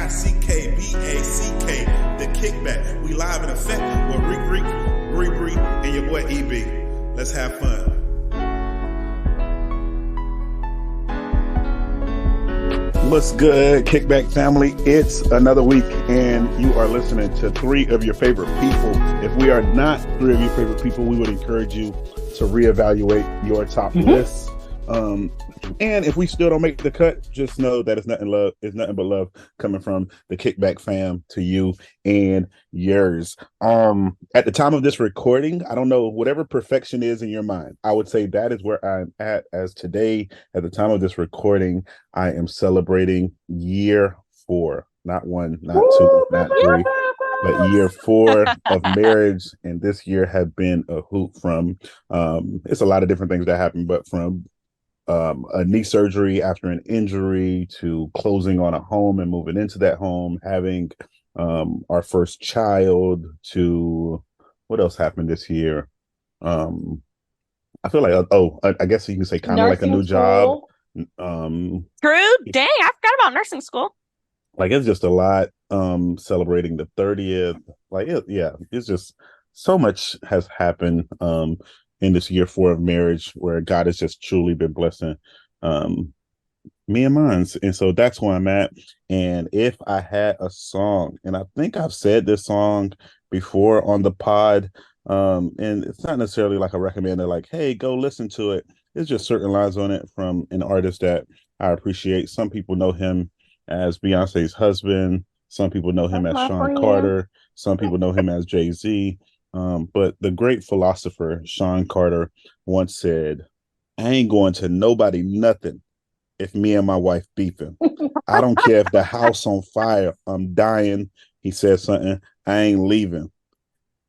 THICKBACK, the kickback. We live in effect with Reek, Bree, and your boy EB. Let's have fun. What's good, Kickback family? It's another week, and you are listening to three of your favorite people. If we are not three of your favorite people, we would encourage you to reevaluate your top lists. And if we still don't make the cut, just know that it's nothing but love coming from the Kickback fam to you and yours. At the time of this recording, I don't know, whatever perfection is in your mind, I would say that is where I'm at. As today, at the time of this recording, I am celebrating year 4, not 1, not 2, not 3, but year 4 of marriage. And this year have been a hoot from it's a lot of different things that happened, but from a knee surgery after an injury to closing on a home and moving into that home, having our first child, to what else happened this year? I feel like I guess you can say kind of like a new job. True. Dang, I forgot about nursing school. Like, it's just a lot. Celebrating the 30th. Like, it's just so much has happened in this year 4 of marriage, where God has just truly been blessing me and mine. And so that's where I'm at. And if I had a song, and I think I've said this song before on the pod, and it's not necessarily like a recommender, like, hey, go listen to it. It's just certain lines on it from an artist that I appreciate. Some people know him as Beyonce's husband. Some people know him as Sean Carter. Some people know him as Jay-Z. But the great philosopher Sean Carter once said, I ain't going to nobody nothing if me and my wife beefing. I don't care if the house on fire, I'm dying. He said something, I ain't leaving.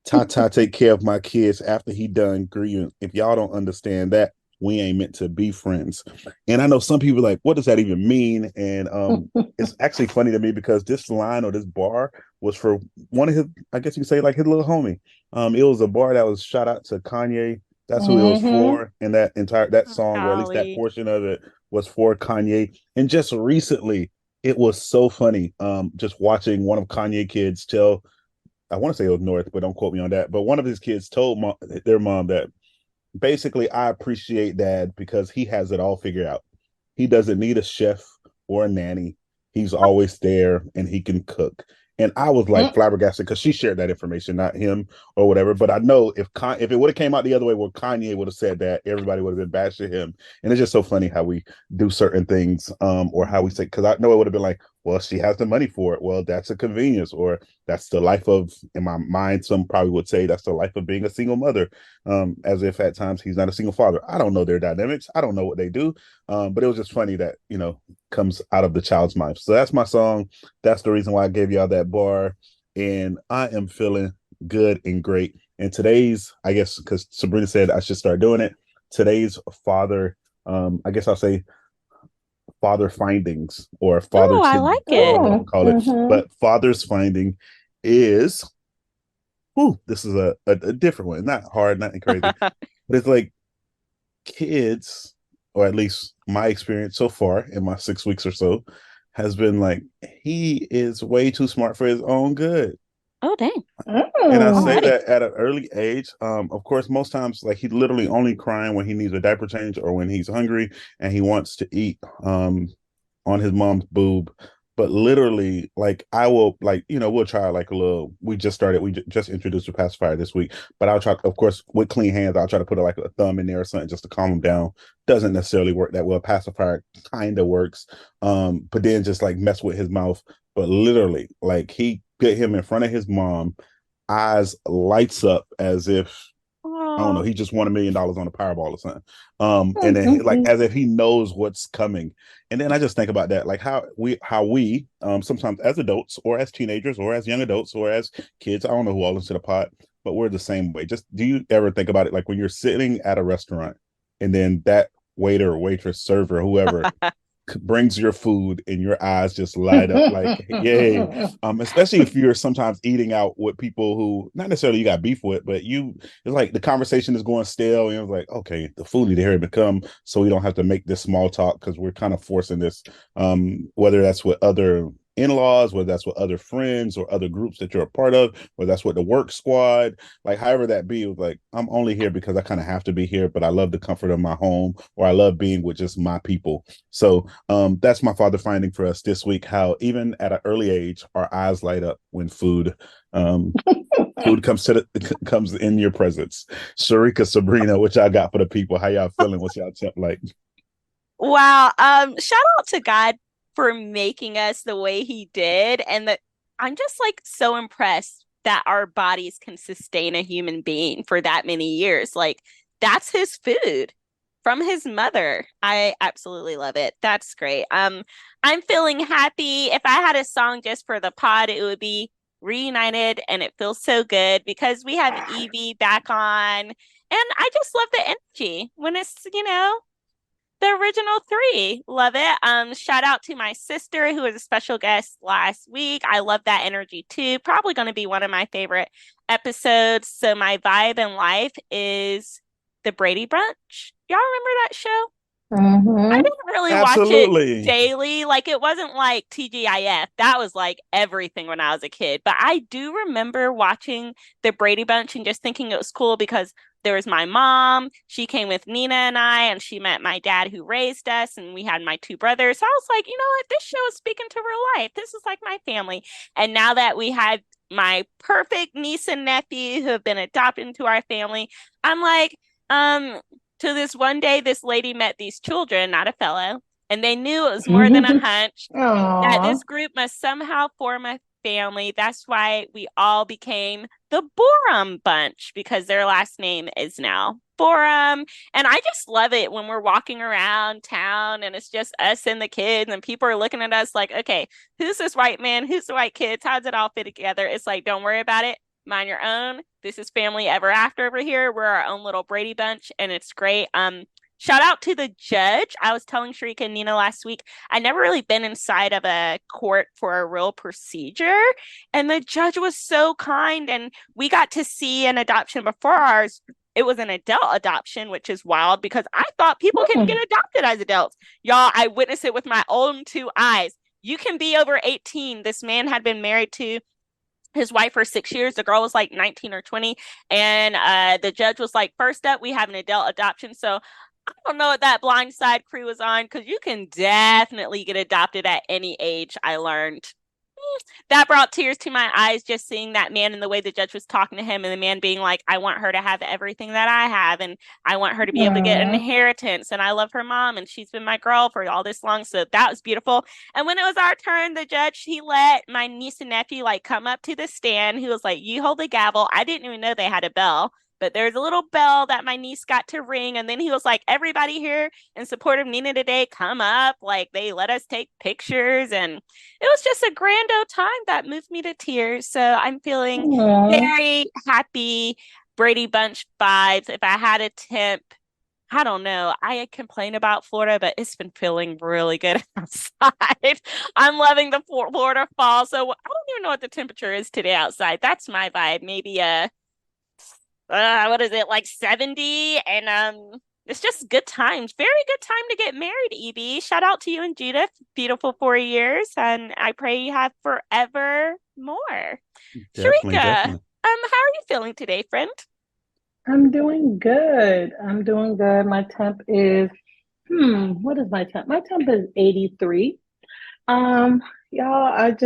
Tata take care of my kids after he done grieving. If y'all don't understand that, we ain't meant to be friends. And I know some people are like, what does that even mean? And it's actually funny to me because this line or this bar was for one of his, I guess you could say, like, his little homie. It was a bar that was shout out to Kanye. That's who it was for. And that song, or at least that portion of it, was for Kanye. And just recently, it was so funny. Just watching one of Kanye kids tell, I want to say it was North, but don't quote me on that. But one of his kids told their mom that basically, I appreciate Dad because he has it all figured out. He doesn't need a chef or a nanny. He's always there and he can cook. And I was like flabbergasted because she shared that information, not him or whatever. But I know if it would have came out the other way, where Kanye would have said that, everybody would have been bashing him. And it's just so funny how we do certain things, or how we say, because I know it would have been like, well, she has the money for it. Well, that's a convenience, or that's the life of, in my mind, some probably would say that's the life of being a single mother, as if at times he's not a single father. I don't know their dynamics. I don't know what they do. But it was just funny that, comes out of the child's mind. So that's my song. That's the reason why I gave y'all that bar. And I am feeling good and great. And today's, I guess, because Sabrina said I should start doing it, today's father, I guess I'll say father findings, or father. Oh, I like it. Call it. But father's finding is, this is a different one. Not hard, not crazy. But it's like, kids, or at least my experience so far in my 6 weeks or so, has been like, he is way too smart for his own good. Oh, dang. And I say that at an early age. Of course, most times, like, he's literally only crying when he needs a diaper change or when he's hungry and he wants to eat on his mom's boob. But literally, like, I will, like, we'll try like a little, we just introduced a pacifier this week, but I'll try, of course, with clean hands, I'll try to put like a thumb in there or something just to calm him down. Doesn't necessarily work that well. Pacifier kind of works. But then just like mess with his mouth. But literally, like, he get him in front of his mom, eyes lights up as if, I don't know, he just won $1 million on a Powerball or something. And then like as if he knows what's coming. And then I just think about that, like how we sometimes as adults or as teenagers or as young adults or as kids, I don't know who all listen to the pod, but we're the same way. Just, do you ever think about it, like when you're sitting at a restaurant and then that waiter or waitress, server, whoever brings your food and your eyes just light up like, yay. Especially if you're sometimes eating out with people who not necessarily you got beef with, but it's like the conversation is going stale and it's like, okay, the food need to hurry to come so we don't have to make this small talk, because we're kind of forcing this, whether that's with other in-laws, whether that's with other friends or other groups that you're a part of, whether that's with the work squad, like however that be, it was like I'm only here because I kind of have to be here, but I love the comfort of my home, or I love being with just my people. So that's my father finding for us this week, how even at an early age, our eyes light up when um food comes in your presence. Sharika, Sabrina, what y'all got for the people? How y'all feeling? What's y'all temp like? Wow. Shout out to God for making us the way he did. And that I'm just like so impressed that our bodies can sustain a human being for that many years. Like that's his food from his mother. I absolutely love it. That's great. I'm feeling happy. If I had a song just for the pod, it would be Reunited, and it feels so good because we have Evie back on. And I just love the energy when it's the original three. Love it. Shout out to my sister who was a special guest last week. I love that energy too. Probably going to be one of my favorite episodes. So my vibe in life is the Brady Bunch. Y'all remember that show? I Mm-hmm. didn't really watch it Absolutely. daily. Like it wasn't like TGIF. That was like everything when I was a kid. But I do remember watching the Brady Bunch and just thinking it was cool because there was my mom. She came with Nina and I, and she met my dad who raised us, and we had my two brothers. So I was like, you know what? This show is speaking to real life. This is like my family. And now that we had my perfect niece and nephew who have been adopted into our family, I'm like, um, to this one day, this lady met these children, not a fellow, and they knew it was more than a hunch that Aw. this group must somehow form a family. That's why we all became the Borum Bunch because their last name is now Borum. And I just love it when we're walking around town and it's just us and the kids, and people are looking at us like, okay, who's this white man? Who's the white kids? How does it all fit together? It's like, don't worry about it. Mind your own. This is family ever after over here. We're our own little Brady Bunch, and it's great. Shout out to the judge. I was telling Sharika and Nina last week, I never really been inside of a court for a real procedure. And the judge was so kind. And we got to see an adoption before ours. It was an adult adoption, which is wild because I thought people couldn't Hmm. get adopted as adults. Y'all, I witnessed it with my own two eyes. You can be over 18. This man had been married to his wife for 6 years. The girl was like 19 or 20. And the judge was like, first up, we have an adult adoption. So I don't know what that Blind Side crew was on because you can definitely get adopted at any age, I learned. That brought tears to my eyes just seeing that man and the way the judge was talking to him, and the man being like, I want her to have everything that I have, and I want her to be able to get an Aw. inheritance, and I love her mom, and she's been my girl for all this long. So that was beautiful. And when it was our turn, the judge, he let my niece and nephew like come up to the stand. He was like, you hold the gavel. I didn't even know they had a bell. But there's a little bell that my niece got to ring. And then he was like, everybody here in support of Nina today, come up. Like they let us take pictures. And it was just a grand old time that moved me to tears. So I'm feeling Aw. very happy, Brady Bunch vibes. If I had a temp, I don't know. I complain about Florida, but it's been feeling really good outside. I'm loving the Florida fall. So I don't even know what the temperature is today outside. That's my vibe. Maybe what is it, like 70? And it's just good times. Very good time to get married, EB. Shout out to you and Judith. Beautiful 4 years. And I pray you have forever more. Definitely, Sharika, definitely. how are you feeling today, friend? I'm doing good. I'm doing good. My temp is, what is my temp? My temp is 83. Um, y'all, I've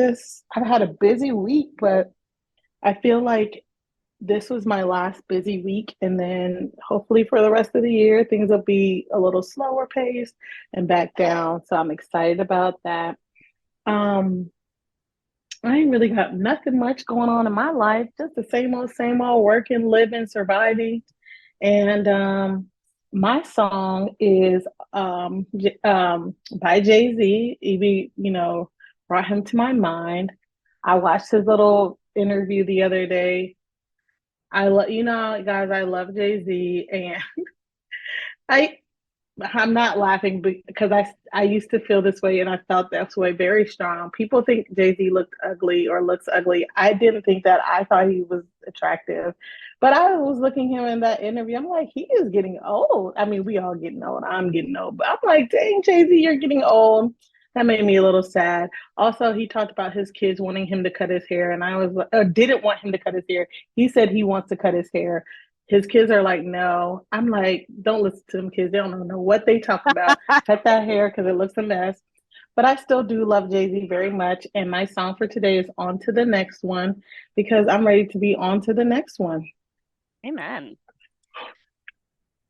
had a busy week, but I feel like this was my last busy week, and then hopefully for the rest of the year, things will be a little slower paced and back down. So I'm excited about that. Um, I ain't really got nothing much going on in my life, just the same old working, living, surviving. And my song is by Jay-Z. Evie, brought him to my mind. I watched his little interview the other day. Guys, I love Jay-Z, and I I'm not laughing because I used to feel this way and I felt this way very strong. People think Jay-Z looked ugly or looks ugly. I didn't think that. I thought he was attractive. But I was looking at him in that interview. I'm like, he is getting old. I mean, we all getting old. I'm getting old. But I'm like, dang, Jay-Z, you're getting old. That made me a little sad. Also, he talked about his kids wanting him to cut his hair, and I was didn't want him to cut his hair. He said he wants to cut his hair. His kids are like, no. I'm like, don't listen to them kids. They don't know what they talking about. Cut that hair because it looks a mess. But I still do love Jay-Z very much. And my song for today is On to the Next One because I'm ready to be on to the next one. Amen.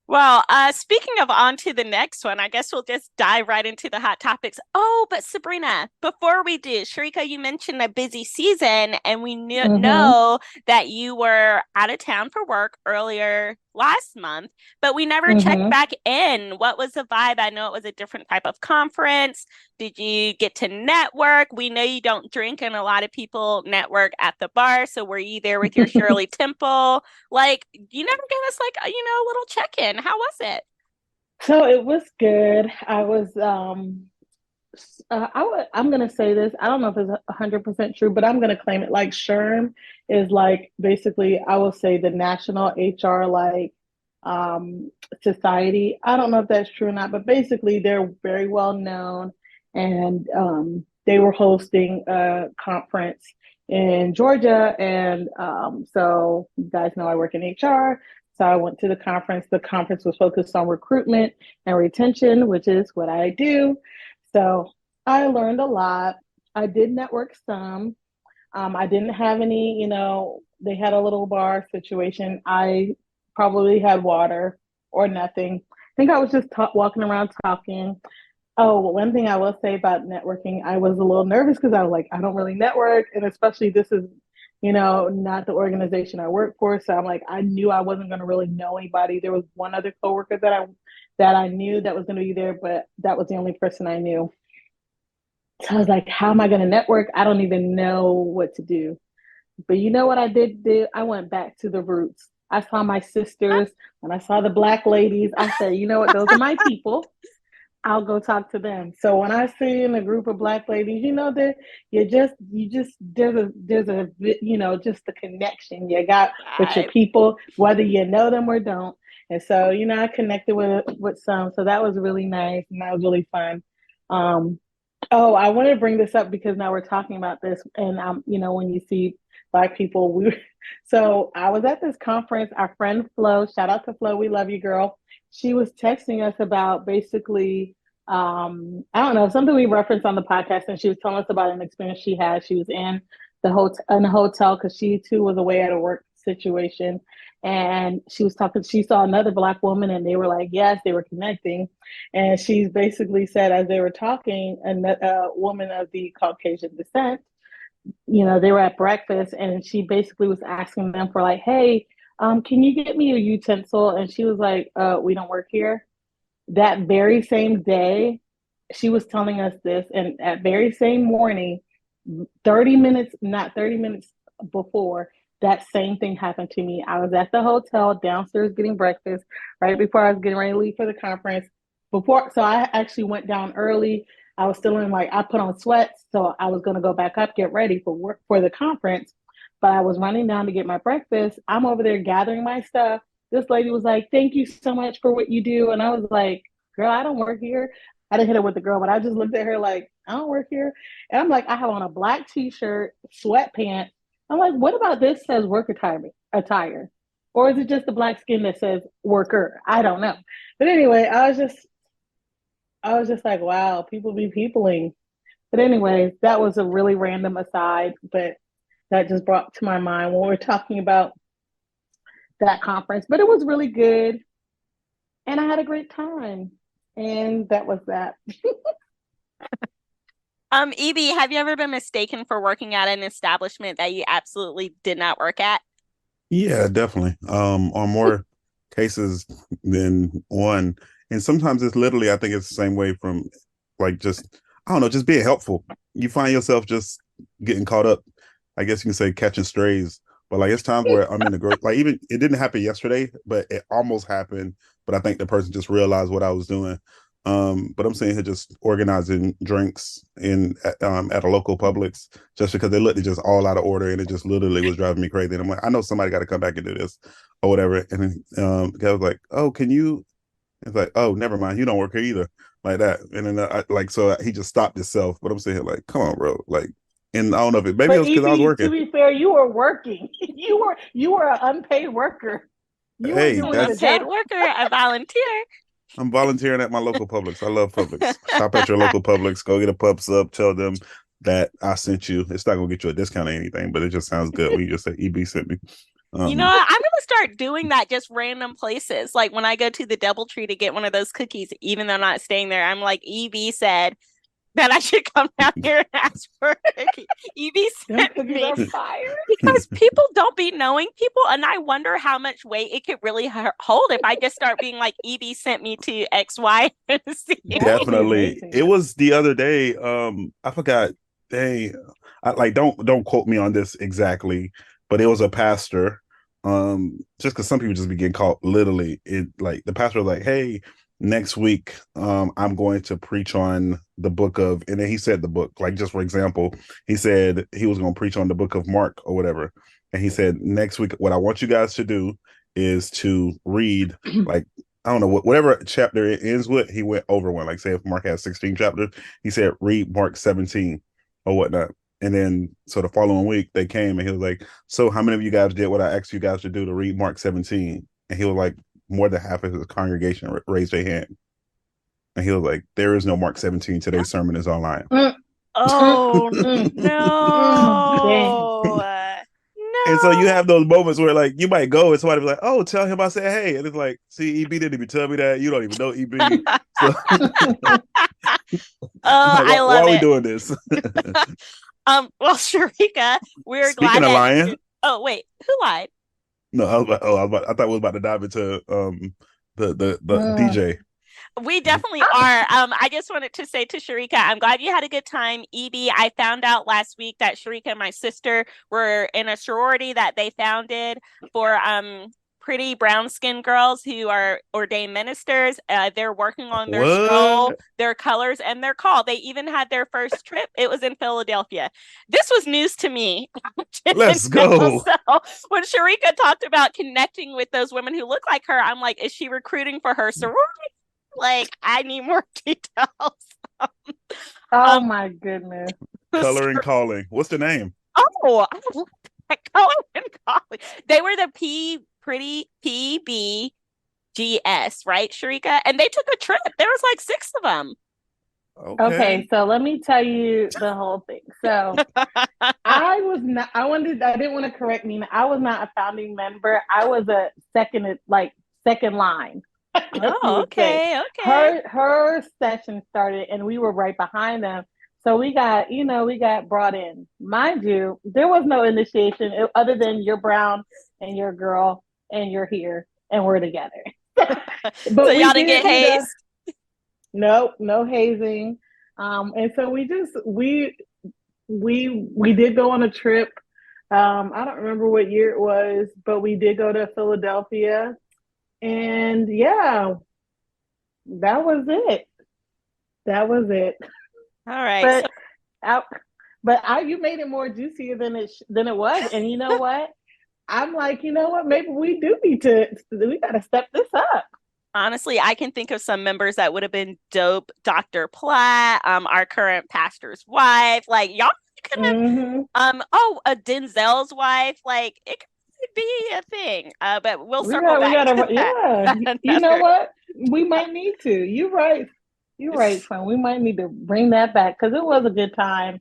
Well, speaking of on to the next one, I guess we'll just dive right into the hot topics. Oh, but Sabrina, before we do, Sharika, you mentioned a busy season, and we know that you were out of town for work earlier last month, but we never checked back in. What was the vibe? I know it was a different type of conference. Did you get to network? We know you don't drink, and a lot of people network at the bar. So were you there with your Shirley Temple? Like, you never gave us like a little check-in. How was it? So it was good. I was I'm gonna say this. I don't know if it's 100% true, but I'm gonna claim it. Like SHRM is like basically, I will say the national HR society. I don't know if that's true or not, but basically they're very well known, and they were hosting a conference in Georgia, and so you guys know I work in HR. So I went to the conference. The conference was focused on recruitment and retention, which is what I do. So I learned a lot. I did network some. I didn't have any, they had a little bar situation. I probably had water or nothing. I think I was just walking around talking. Oh, well, one thing I will say about networking, I was a little nervous because I was like, I don't really network. And especially this is, not the organization I work for. So I'm like, I knew I wasn't going to really know anybody. There was one other coworker that I knew that was going to be there, but that was the only person I knew. So I was like, how am I going to network? I don't even know what to do. But you know what I did do? I went back to the roots. I saw my sisters and I saw the Black ladies. I said, you know what? Those are my people. I'll go talk to them. So when I see in a group of Black ladies, that there's a just the connection you got with your people, whether you know them or don't. And so, I connected with some. So that was really nice and that was really fun. Oh, I want to bring this up because now we're talking about this, and when you see Black people, so I was at this conference. Our friend Flo, shout out to Flo, we love you, girl. She was texting us about basically, I don't know, something we referenced on the podcast, and she was telling us about an experience she had. She was in a hotel because she too was away at a work situation, and she saw another Black woman, and they were like, yes, they were connecting. And she basically said, as they were talking, a woman of the Caucasian descent, they were at breakfast, and she basically was asking them for like, hey, can you get me a utensil? And she was like, we don't work here. That very same day, she was telling us this, and that very same morning, 30 minutes, not 30 minutes before, that same thing happened to me. I was at the hotel downstairs getting breakfast right before I was getting ready to leave for the conference. So I actually went down early. I was still in I put on sweats, so I was going to go back up, get ready for work for the conference. But I was running down to get my breakfast. I'm over there gathering my stuff. This lady was like, thank you so much for what you do. And I was like, girl, I don't work here. I didn't hit it with the girl, but I just looked at her like, I don't work here. And I'm like, I have on a black t-shirt, sweatpants. I'm like, what about this says work attire? Or is it just the black skin that says worker? I don't know. But anyway, I was just like, wow, people be peopling. But anyway, that was a really random aside, but that just brought to my mind when we're talking about that conference. But it was really good. And I had a great time. And that was that. Evie, have you ever been mistaken for working at an establishment that you absolutely did not work at? Yeah, definitely. On more cases than one. And sometimes it's literally, I think it's the same way from just, I don't know, just being helpful. You find yourself just getting caught up, I guess you can say catching strays. But it's times where I'm in the grocery, even it didn't happen yesterday, but it almost happened. But I think the person just realized what I was doing. But I'm saying here just organizing drinks at a local Publix just because they looked at just all out of order and it just literally was driving me crazy. And I'm like, I know somebody got to come back and do this or whatever. And the guy was like, oh, can you It's like, oh, never mind, you don't work here either, like that. And then so he just stopped himself. But I'm saying like, come on, bro, like, and I don't know if maybe it But was because I was EB, to working. be fair, you were working. You were an unpaid worker. You were Hey, I'm an doing the that's unpaid job. worker, a volunteer. I'm volunteering at my local Publix. I love Publix. Shop at your local Publix. Go get a pub sub. Tell them that I sent you. It's not gonna get you a discount or anything, but it just sounds good when you just say EB sent me. You know Um, what? I'm gonna start doing that just random places. Like when I go to the DoubleTree to get one of those cookies, even though I'm not staying there, I'm like, EB said that I should come down here and ask for a cookie. EB Them sent cookies me are fire. because people don't be knowing people, and I wonder how much weight it could really hold if I just start being like, EB sent me to XY and Z. That would be definitely. amazing. It was the other day. I forgot. They like don't quote me on this exactly, but it was a pastor. Just because some people just be getting caught literally. It like the pastor was like, "Hey, next week, I'm going to preach on the book of," and then he said the book. Like just for example, he said he was going to preach on the book of Mark or whatever, and he said next week, what I want you guys to do is to read like I don't know whatever chapter it ends with. He went over one. Like say if Mark has 16 chapters, he said read Mark 17 or whatnot. And then so the following week they came and he was like, "So how many of you guys did what I asked you guys to do to read Mark 17?" And he was like, more than half of his congregation raised their hand. And he was like, "There is no Mark 17. Today's sermon is online." Mm, mm, Oh mm, dang. no. And so you No. have those moments where like you might go and somebody be like, "Oh, tell him I said hey," and it's like, "See, EB didn't even tell me that. You don't even know EB." So Oh, like, I why love are we it. doing this? Well, Sharika, we're Speaking glad of that lying, oh wait, who lied? no, I thought we was about to dive into the Mm. DJ. We definitely are. I just wanted to say to Sharika, I'm glad you had a good time. EB, I found out last week that Sharika and my sister were in a sorority that they founded for pretty brown skinned girls who are ordained ministers. They're working on their stroll, What? their colors, and their call. They even had their first trip. It was in Philadelphia. This was news to me. I didn't Let's know. go. So when Sharika talked about connecting with those women who look like her, I'm like, is she recruiting for her sorority? Like, I need more details. Oh Um, my goodness. Color and calling. What's the name? oh, I love that color and calling. They were the pretty PBGS, right, Sharika? And they took a trip. There was like 6 of them. Okay. Okay, so let me tell you the whole thing. So I didn't want to correct me. I was not a founding member. I was a second line. I guess you Oh, would say. okay, okay. Her session started and we were right behind them. So we got brought in. Mind you, there was no initiation other than you're brown and you're a girl and you're here and we're together. So But we y'all didn't did get hazed? no hazing. And so we did go on a trip. I don't remember what year it was, but we did go to Philadelphia. And yeah, that was it. That was it. All right. So But I, you made it more juicier than it was. And you know what? I'm like, you know what? Maybe we got to step this up. honestly, I can think of some members that would have been dope. Dr. Platt, our current pastor's wife. Like, y'all could have Hmm. a Denzel's wife, like it could be a thing. But we'll We circle got, we back got to to, that yeah. You know another. what? We might need to. You're right. You're right, friend. We might need to bring that back because it was a good time.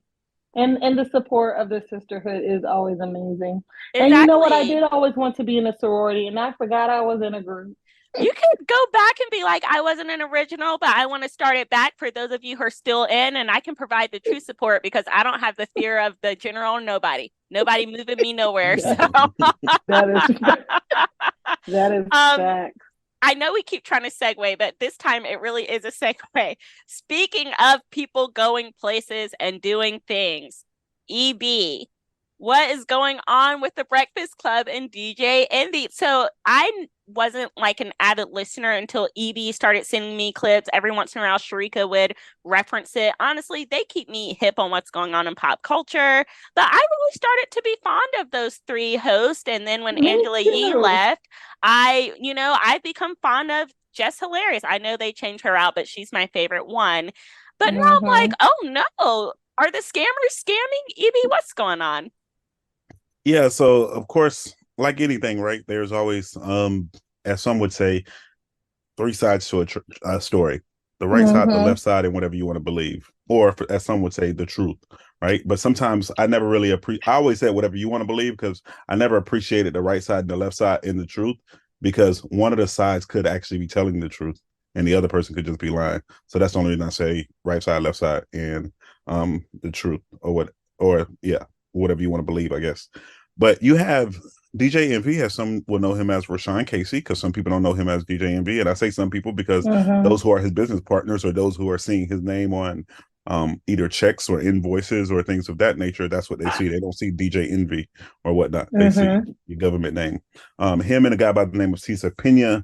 And the support of the sisterhood is always amazing. And you know what? I Exactly. did always want to be in a sorority, and I forgot I was in a group. You could go back and be like, I wasn't an original, but I want to start it back for those of you who are still in, and I can provide the true support because I don't have the fear of the general nobody. Nobody moving me nowhere. So That, that is that is um fact. I know we keep trying to segue, but this time it really is a segue. Speaking of people going places and doing things, EB, what is going on with the Breakfast Club and DJ Envy? So I wasn't like an avid listener until EB started sending me clips. Every once in a while, Sharika would reference it. Honestly, they keep me hip on what's going on in pop culture. But I really started to be fond of those 3 hosts. And then when Me Angela Yee too. left, I've become fond of just hilarious. I know they changed her out, but she's my favorite one. But now I'm like, Mm-hmm. oh no, are the scammers scamming? Evie, what's going on? Yeah, so of course, like anything, right? There's always, as some would say, three sides to a story: the right side, the Mm-hmm. left side, and whatever you want to believe, or as some would say, the truth, right? But sometimes I never really appreciate. I always said whatever you want to believe because I never appreciated the right side and the left side in the truth, because one of the sides could actually be telling the truth and the other person could just be lying. So that's the only reason I say right side, left side, and the truth, or what, or yeah, whatever you want to believe, I guess. But you have DJ Envy, as some will know him as Rashawn Casey, because some people don't know him as DJ Envy. And I say some people because Mm-hmm. those who are his business partners or those who are seeing his name on either checks or invoices or things of that nature, that's what they see. They don't see DJ Envy or whatnot. They see Mm-hmm. your government name. Him and a guy by the name of Cesar Pena.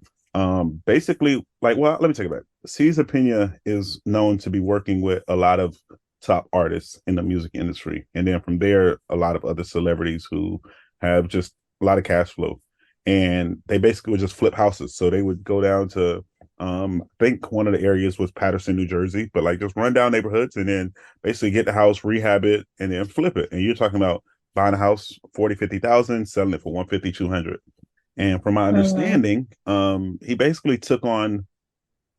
Basically, like, well, let me take it back. Cesar Pena is known to be working with a lot of top artists in the music industry. And then from there, a lot of other celebrities who have just a lot of cash flow. And they basically would just flip houses. So they would go down to, I think one of the areas was Patterson, New Jersey, but like just run down neighborhoods and then basically get the house, rehab it, and then flip it. And you're talking about buying a house 40, 50,000, selling it for 150, 200. And from my Mm-hmm. understanding, he basically took on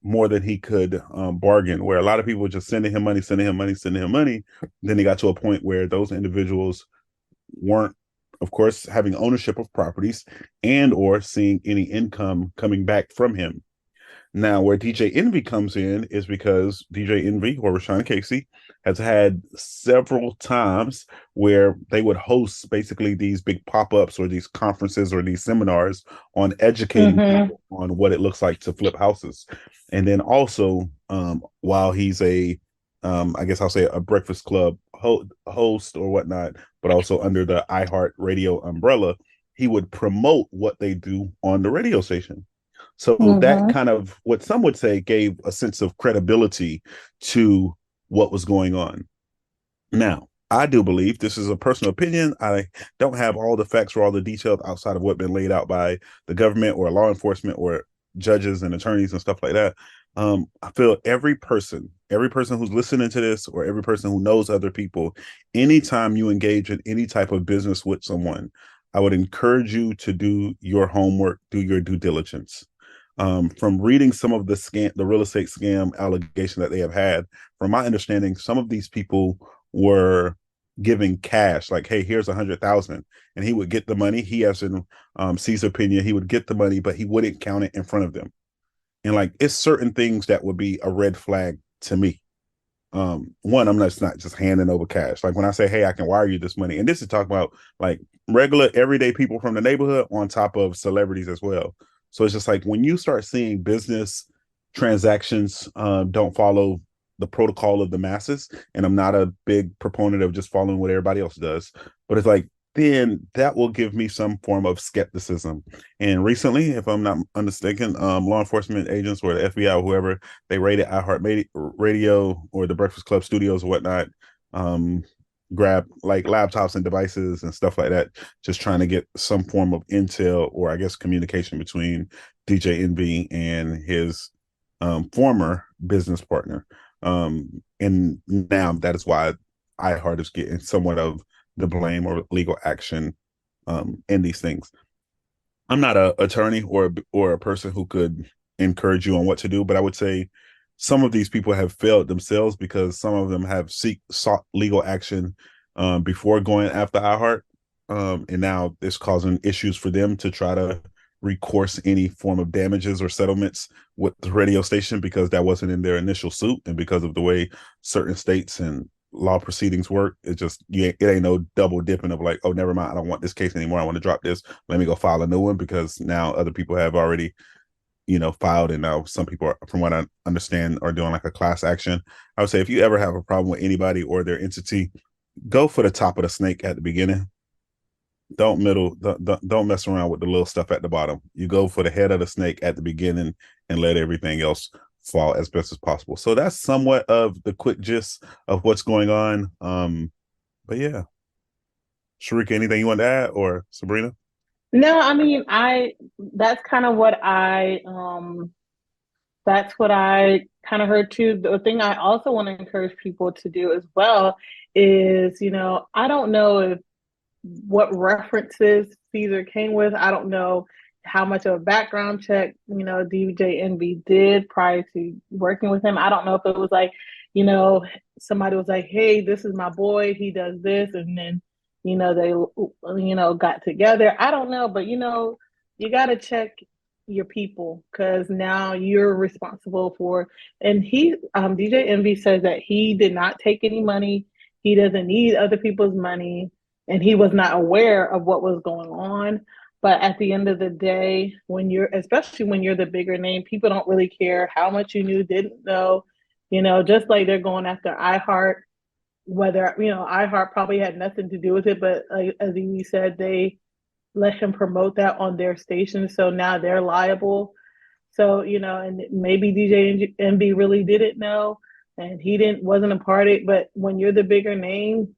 more than he could bargain, where a lot of people were just sending him money, sending him money, sending him money. Then he got to a point where those individuals weren't, of course, having ownership of properties and or seeing any income coming back from him. Now, where DJ Envy comes in is because DJ Envy or Rashawn Casey has had several times where they would host basically these big pop-ups or these conferences or these seminars on educating Mm-hmm. people on what it looks like to flip houses. And then also, while he's a, I guess I'll say a Breakfast Club host or whatnot, but also under the iHeart Radio umbrella, he would promote what they do on the radio station. So that Mm-hmm. kind of, what some would say, gave a sense of credibility to what was going on. Now, I do believe, this is a personal opinion. I don't have all the facts or all the details outside of what been laid out by the government or law enforcement or judges and attorneys and stuff like that. I feel every person who's listening to this or every person who knows other people, anytime you engage in any type of business with someone, I would encourage you to do your homework, do your due diligence. From reading some of the real estate scam allegation that they have had, from my understanding, some of these people were giving cash, like, hey, here's 100,000, and he would get the money. He, as in Cesar Pena, he would get the money, but he wouldn't count it in front of them. And like, it's certain things that would be a red flag to me. One, I'm not just handing over cash. Like when I say, hey, I can wire you this money, and this is talking about like regular everyday people from the neighborhood on top of celebrities as well. So it's just like when you start seeing business transactions don't follow the protocol of the masses, and I'm not a big proponent of just following what everybody else does, but it's like, then that will give me some form of skepticism. And recently, if I'm not mistaken, law enforcement agents or the FBI or whoever, they raided iHeart Radio or the Breakfast Club studios or whatnot, um, grab like laptops and devices and stuff like that, just trying to get some form of intel or I guess communication between DJ Envy and his former business partner. And now that is why iHeart is getting somewhat of the blame or legal action in these things. I'm not an attorney or a person who could encourage you on what to do, but I would say some of these people have failed themselves because some of them have sought legal action before going after iHeart, and now it's causing issues for them to try to recourse any form of damages or settlements with the radio station because that wasn't in their initial suit, and because of the way certain states and law proceedings work, it ain't no double dipping of like, oh, never mind, I don't want this case anymore, I want to drop this, let me go file a new one, because now other people have already filed, and now some people are, from what I understand, are doing like a class action. I would say if you ever have a problem with anybody or their entity, go for the top of the snake at the beginning. Don't mess around with the little stuff at the bottom. You go for the head of the snake at the beginning and let everything else fall as best as possible. So that's somewhat of the quick gist of what's going on. But yeah, Sharika, anything you want to add, or Sabrina? No, I mean, I that's kind of what I That's what I kind of heard too. The thing I also want to encourage people to do as well is, I don't know if what references Caesar came with. I don't know how much of a background check, DJ Envy did prior to working with him. I don't know if it was like, somebody was like, hey, this is my boy, he does this, and then, they, got together. I don't know, but you got to check your people because now you're responsible for. And DJ Envy says that he did not take any money. He doesn't need other people's money, and he was not aware of what was going on. But at the end of the day, especially when you're the bigger name, people don't really care how much you knew, didn't know, just like they're going after iHeart, whether, iHeart probably had nothing to do with it, but as you said, they let him promote that on their station. So now they're liable. So, and maybe DJ MB really didn't know and wasn't a part of it. But when you're the bigger name,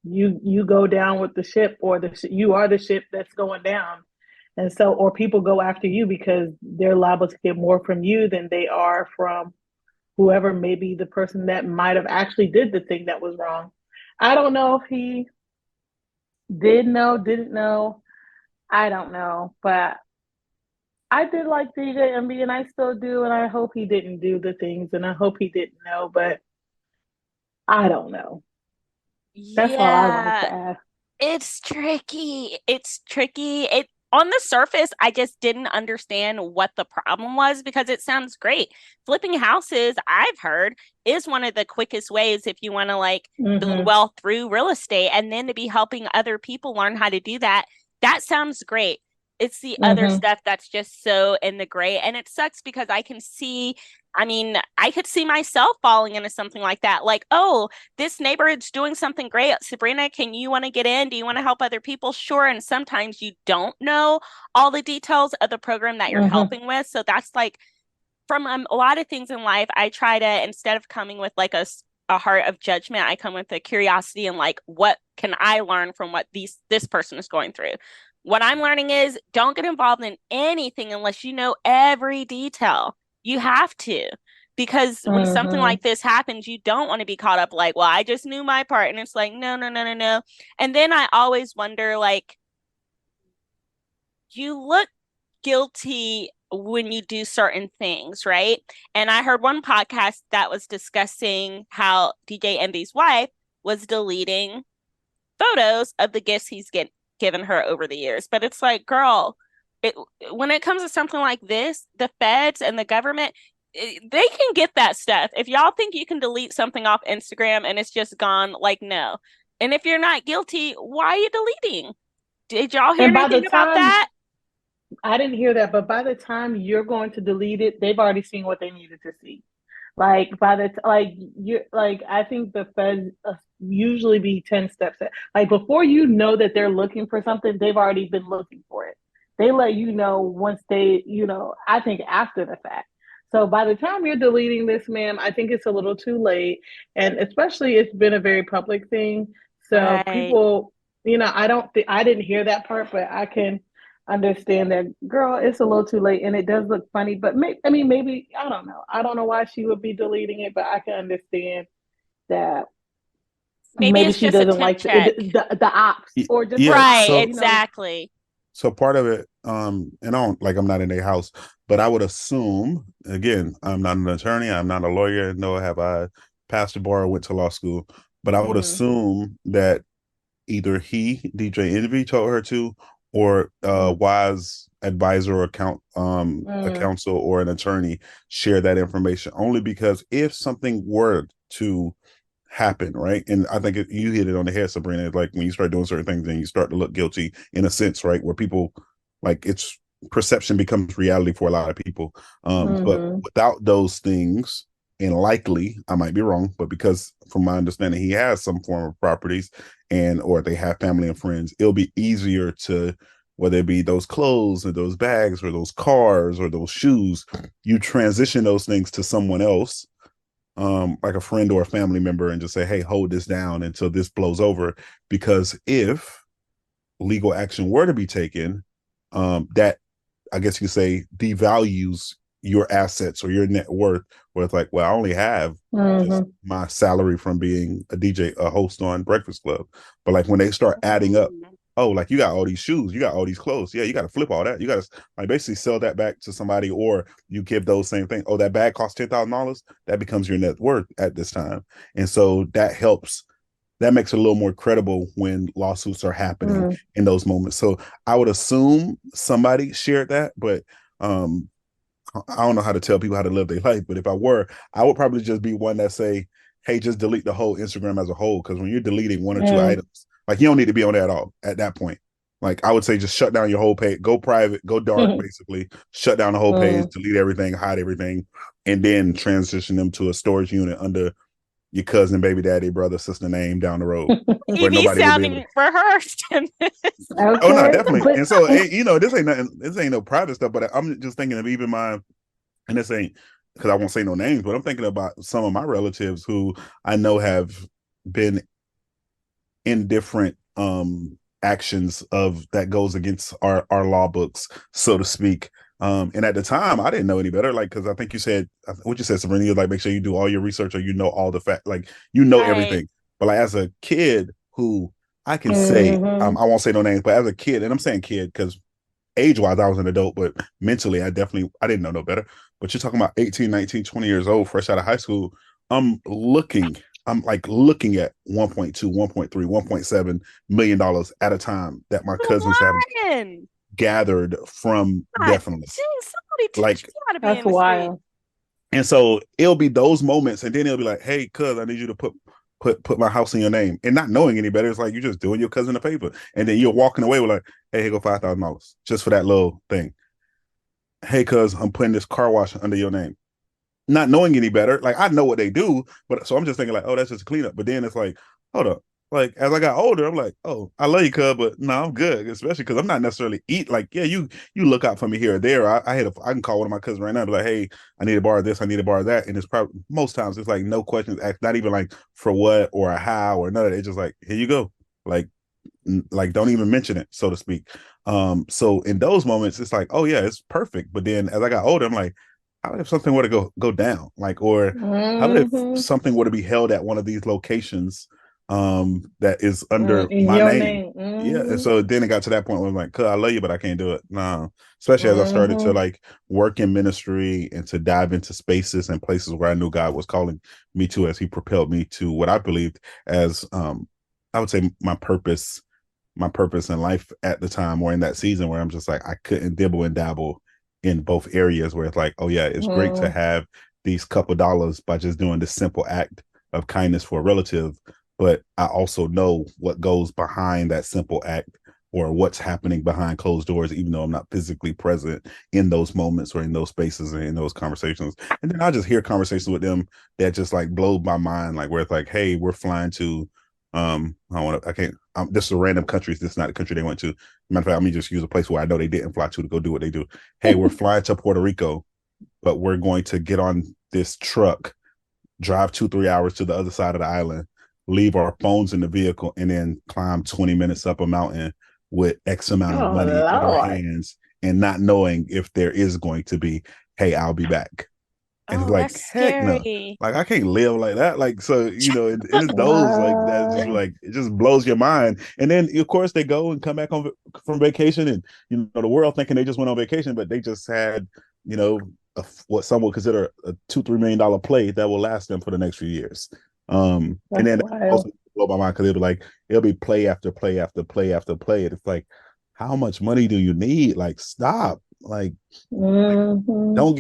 you go down with the ship, or you are the ship that's going down. And so, or people go after you because they're liable to get more from you than they are from whoever, maybe the person that might have actually did the thing that was wrong. I don't know if he did know, didn't know. I don't know, but I did like DJ MB and I still do. And I hope he didn't do the things and I hope he didn't know, but I don't know. That's all I wanted Yeah, to ask. it's tricky. It's tricky. It on the surface, I just didn't understand what the problem was because it sounds great. Flipping houses, I've heard, is one of the quickest ways if you want to like build Mm-hmm. wealth through real estate and then to be helping other people learn how to do that. That sounds great. It's the other Mm-hmm. stuff that's just so in the gray. And it sucks because I mean, I could see myself falling into something like that. Like, oh, this neighborhood's doing something great. Sabrina, can you want to get in? Do you want to help other people? Sure. And sometimes you don't know all the details of the program that you're Mm-hmm. helping with. So that's like from a lot of things in life, I try to, instead of coming with like a heart of judgment, I come with a curiosity and like, what can I learn from what this person is going through? What I'm learning is don't get involved in anything unless you know every detail. You have to. Because when something Mm-hmm. like this happens, you don't want to be caught up like, well, I just knew my part. And it's like, no, no, no, no, no. And then I always wonder, like, you look guilty when you do certain things, right? And I heard one podcast that was discussing how DJ Envy's wife was deleting photos of the gifts given her over the years. But it's like, girl, it, when it comes to something like this, the feds and the government, they can get that stuff. If y'all think you can delete something off Instagram and it's just gone, like, no. And if you're not guilty, why are you deleting? Did y'all hear And by the anything about time that? I didn't hear that, but by the time you're going to delete it, they've already seen what they needed to see. Like by the like you like I think the feds usually be 10 steps ahead. Like before you know that they're looking for something, they've already been looking for it. They let you know once they, I think after the fact. So by the time you're deleting this, ma'am, I think it's a little too late. And especially it's been a very public thing. So Right. people, I don't think I didn't hear that part, but I can understand that, girl, it's a little too late and it does look funny, but maybe I don't know. I don't know why she would be deleting it, but I can understand that Maybe maybe it's she just a doesn't temp like check. the ops, or just Yeah, like, Right, so exactly. part of it, and I don't like I'm not in a house, but I would assume, again, I'm not an attorney, I'm not a lawyer, nor have I passed the bar or went to law school, but I would mm, assume that either DJ Envy, told her to, or a mm, wise advisor or a mm, counsel or an attorney share that information. Only because if something were to happen, right? And I think you hit it on the head, Sabrina. Like when you start doing certain things, and you start to look guilty in a sense, right? Where people like it's perception becomes reality for a lot of people. But mm-hmm, without those things, and likely I might be wrong, but because from my understanding he has some form of properties and or they have family and friends, it'll be easier to, whether it be those clothes or those bags or those cars or those shoes, you transition those things to someone else, like a friend or a family member, and just say, hey, hold this down until this blows over. Because if legal action were to be taken, that, I guess you could say, devalues your assets or your net worth, where it's like, well, I only have just Mm-hmm. my salary from being a DJ, a host on Breakfast Club. But like when they start adding up, Mm. oh, like you got all these shoes, you got all these clothes. Yeah, you got to flip all that. You got to like basically sell that back to somebody, or you give those same things. Oh, that bag costs $10,000. That becomes your net worth at this time, and so that helps. That makes it a little more credible when lawsuits are happening Mm. in those moments. So I would assume somebody shared that, but um, I don't know how to tell people how to live their life. But if I were, I would probably just be one that say, "Hey, just delete the whole Instagram as a whole." Because when you're deleting one or two Mm. items, like you don't need to be on there at all at that point. Like I would say, just shut down your whole page, go private, go dark, Mm. basically, shut down the whole page, Mm. delete everything, hide everything, and then transition them to a storage unit under your cousin, baby daddy, brother, sister name down the road He where be nobody will be able to. sounding rehearsed in this. Oh no, Okay, definitely. but And so you know, this ain't nothing. This ain't no private stuff. But I'm just thinking of even my, and this ain't because I won't say no names, but I'm thinking about some of my relatives who I know have been in different actions of that goes against our law books, so to speak. And at the time, I didn't know any better. Like, because I think you said what you said, Sabrina. You like make sure you do all your research, or you know all the fact, like you know Right. everything. But like as a kid, who I can say, mm-hmm. I won't say no names, but as a kid, and I'm saying kid because age wise, I was an adult, but mentally, I didn't know no better. But you're talking about 18, 19, 20 years old, fresh out of high school. I'm looking, I'm like looking at 1.2, 1.3, $1.7 million at a time that my Come cousins have on. gathered from God, definitely. geez, somebody teach Like, me how to be That's in the street. wild. and so it'll be those moments, and then it'll be like, hey, cuz, I need you to put my house in your name. And not knowing any better, it's like you're just doing your cousin a favor. And then you're walking away with like, hey, here go $5,000 just for that little thing. Hey, cuz I'm putting this car wash under your name. Not knowing any better, like I know what they do, but so I'm just thinking like, oh, that's just a cleanup. But then it's like, hold up. Like as I got older, I'm like, oh, I love you, cuz, but no, I'm good. Especially because I'm not necessarily eat like, yeah, you look out for me here or there. I can call one of my cousins right now and be like, hey, I need a bar of this, I need a bar of that. And it's probably most times it's like no questions asked, not even like for what or a how or none of it. It's just like, here you go. Like don't even mention it, so to speak. So in those moments it's like, oh yeah, it's perfect. But then as I got older, I'm like, how would if something were to go down, like, or how would if Mm-hmm. something were to be held at one of these locations that is under In my your name? name. Yeah. And Mm-hmm. so then it got to that point where I'm like, I love you, but I can't do it. No. Especially as I started to Mm-hmm. like work in ministry and to dive into spaces and places where I knew God was calling me to, as he propelled me to what I believed as I would say my purpose in life at the time, or in that season, where I'm just like, I couldn't dibble and dabble in both areas, where it's like, oh yeah, it's great to Mm-hmm. have these couple dollars by just doing this simple act of kindness for a relative, but I also know what goes behind that simple act, or what's happening behind closed doors, even though I'm not physically present in those moments or in those spaces and in those conversations. And then I just hear conversations with them that just like blow my mind, like where it's like, hey, we're flying to I can't, this is a random country. This is not a country they went to. Matter of fact, let me just use a place where I know they didn't fly to go do what they do. Hey, we're flying to Puerto Rico, but we're going to get on this truck, drive 2-3 hours to the other side of the island, leave our phones in the vehicle, and then climb 20 minutes up a mountain with X amount of Oh money in our Lord. hands, and not knowing if there is going to be, hey, I'll be back. And it's Oh, like, that's heck no. scary. Like I can't live like that. Like, so, it is those like that just What? like it just blows your mind. And then of course they go and come back from vacation, and the world thinking they just went on vacation, but they just had, you know, what some would consider a $2-3 million play that will last them for the next few years. And That's then also wild. blow my mind because it'll be play after play after play after play. And it's like, how much money do you need? Like, stop. Mm-hmm. Don't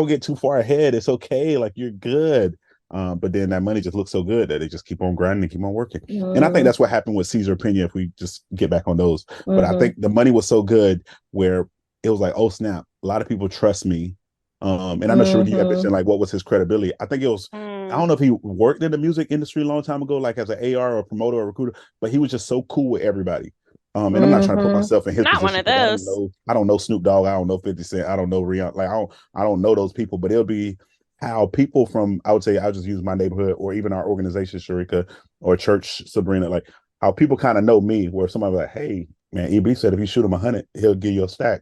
get too far ahead. It's okay. Like you're good. But then that money just looks so good that they just keep on grinding and keep on working. And I think Mm-hmm. that's what happened with Caesar Pena, if we just get back on those. But I Mm-hmm. think the money was so good where it was like, oh snap, a lot of people trust me. And I know Sharita, you had mentioned like what was his credibility. I think it was, I Mm. don't know if he worked in the music industry a long time ago, like as an AR or promoter or recruiter, but he was just so cool with everybody. And I'm not trying to put Mm-hmm. myself in his Not one position of because those. I don't know Snoop Dogg, I don't know 50 Cent, I don't know Rihanna, like I don't know those people, but it'll be how people from, I would say, I'll just use my neighborhood or even our organization, Sharika, or church, Sabrina, like how people kind of know me, where somebody like, hey, man, EB said if you shoot him 100, he'll give you a stack.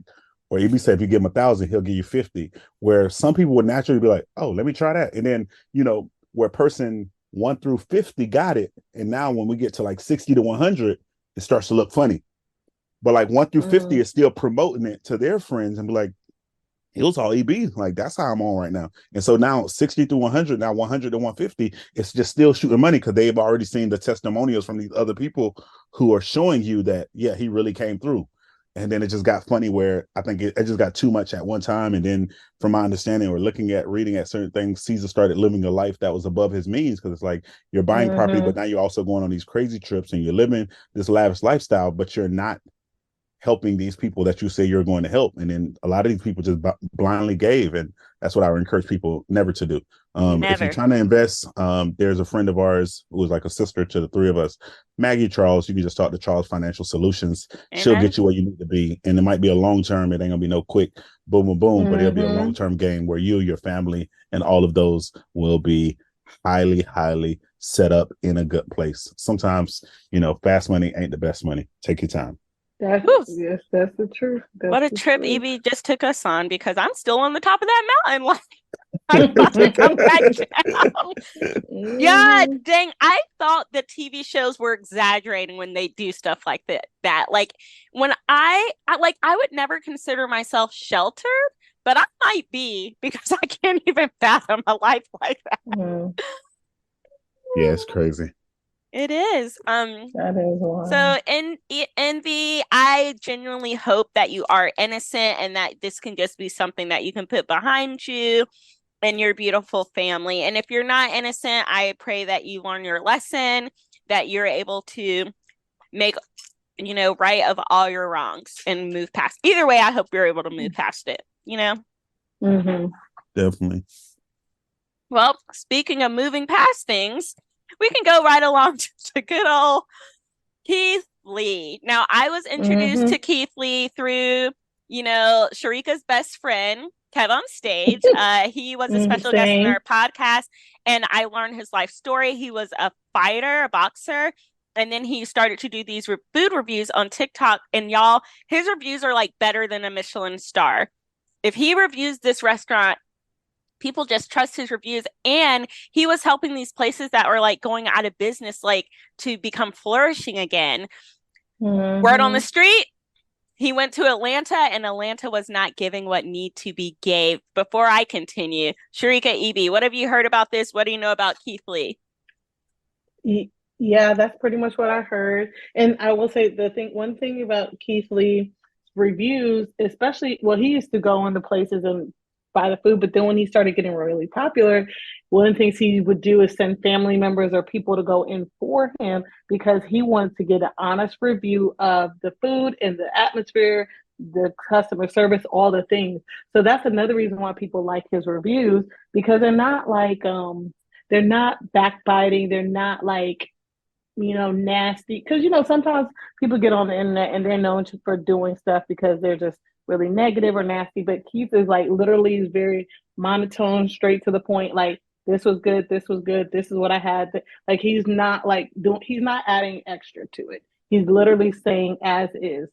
Or EB said if you give him 1,000, he'll give you 50. Where some people would naturally be like, oh, let me try that. And then, where person 1 through 50 got it. And now when we get to like 60 to 100, it starts to look funny. But like 1 through 50 is still promoting it to their friends and be like, it was all EB. Like, that's how I'm on right now. And so now 60 through 100, now 100 to 150, it's just still shooting money because they've already seen the testimonials from these other people who are showing you that, yeah, he really came through. And then it just got funny where I think it just got too much at one time. And then from my understanding or reading at certain things, Caesar started living a life that was above his means because it's like you're buying property, but now you're also going on these crazy trips and you're living this lavish lifestyle, but you're not helping these people that you say you're going to help. And then a lot of these people just blindly gave. And that's what I would encourage people never to do. If you're trying to invest, there's a friend of ours who is like a sister to the three of us, Maggie Charles. You can just talk to Charles Financial Solutions. Amen. She'll get you where you need to be. And it might be a long term. It ain't gonna be no quick boom, boom, boom, but it'll be a long term game where you, your family, and all of those will be highly, highly set up in a good place. Sometimes, fast money ain't the best money. Take your time. Yes, that's the truth. What a trip EB just took us on because I'm still on the top of that mountain. Like, I'm about to come back down. Yeah, dang. I thought the TV shows were exaggerating when they do stuff like that. Like when I would never consider myself sheltered, but I might be because I can't even fathom a life like that. Yeah, it's crazy. It is. That is wild. So Envy, I genuinely hope that you are innocent and that this can just be something that you can put behind you and your beautiful family. And if you're not innocent, I pray that you learn your lesson, that you're able to make, right of all your wrongs and move past. Either way, I hope you're able to move past it, Definitely. Well, speaking of moving past things, we can go right along to good old Keith Lee. Now, I was introduced to Keith Lee through, Sharika's best friend, Kev on Stage. He was a special guest in our podcast, and I learned his life story. He was a fighter, a boxer, and then he started to do these food reviews on TikTok. And y'all, his reviews are like better than a Michelin star. If he reviews this restaurant, people just trust his reviews, and he was helping these places that were like going out of business, like to become flourishing again. Word on the street, he went to Atlanta, and Atlanta was not giving what need to be gave. Before I continue, Sharika, EB, what have you heard about this? What do you know about Keith Lee? Yeah, that's pretty much what I heard. And I will say one thing about Keith Lee reviews, especially, he used to go into places and buy the food, but then when he started getting really popular, one of the things he would do is send family members or people to go in for him because he wanted to get an honest review of the food and the atmosphere, the customer service, all the things. So that's another reason why people like his reviews, because they're not like they're not backbiting, they're not like nasty, because sometimes people get on the internet and they're known for doing stuff because they're just really negative or nasty, but Keith is like literally is very monotone, straight to the point. Like, this was good, this was good, this is what I had. Like, he's not like he's not adding extra to it. He's literally saying as is.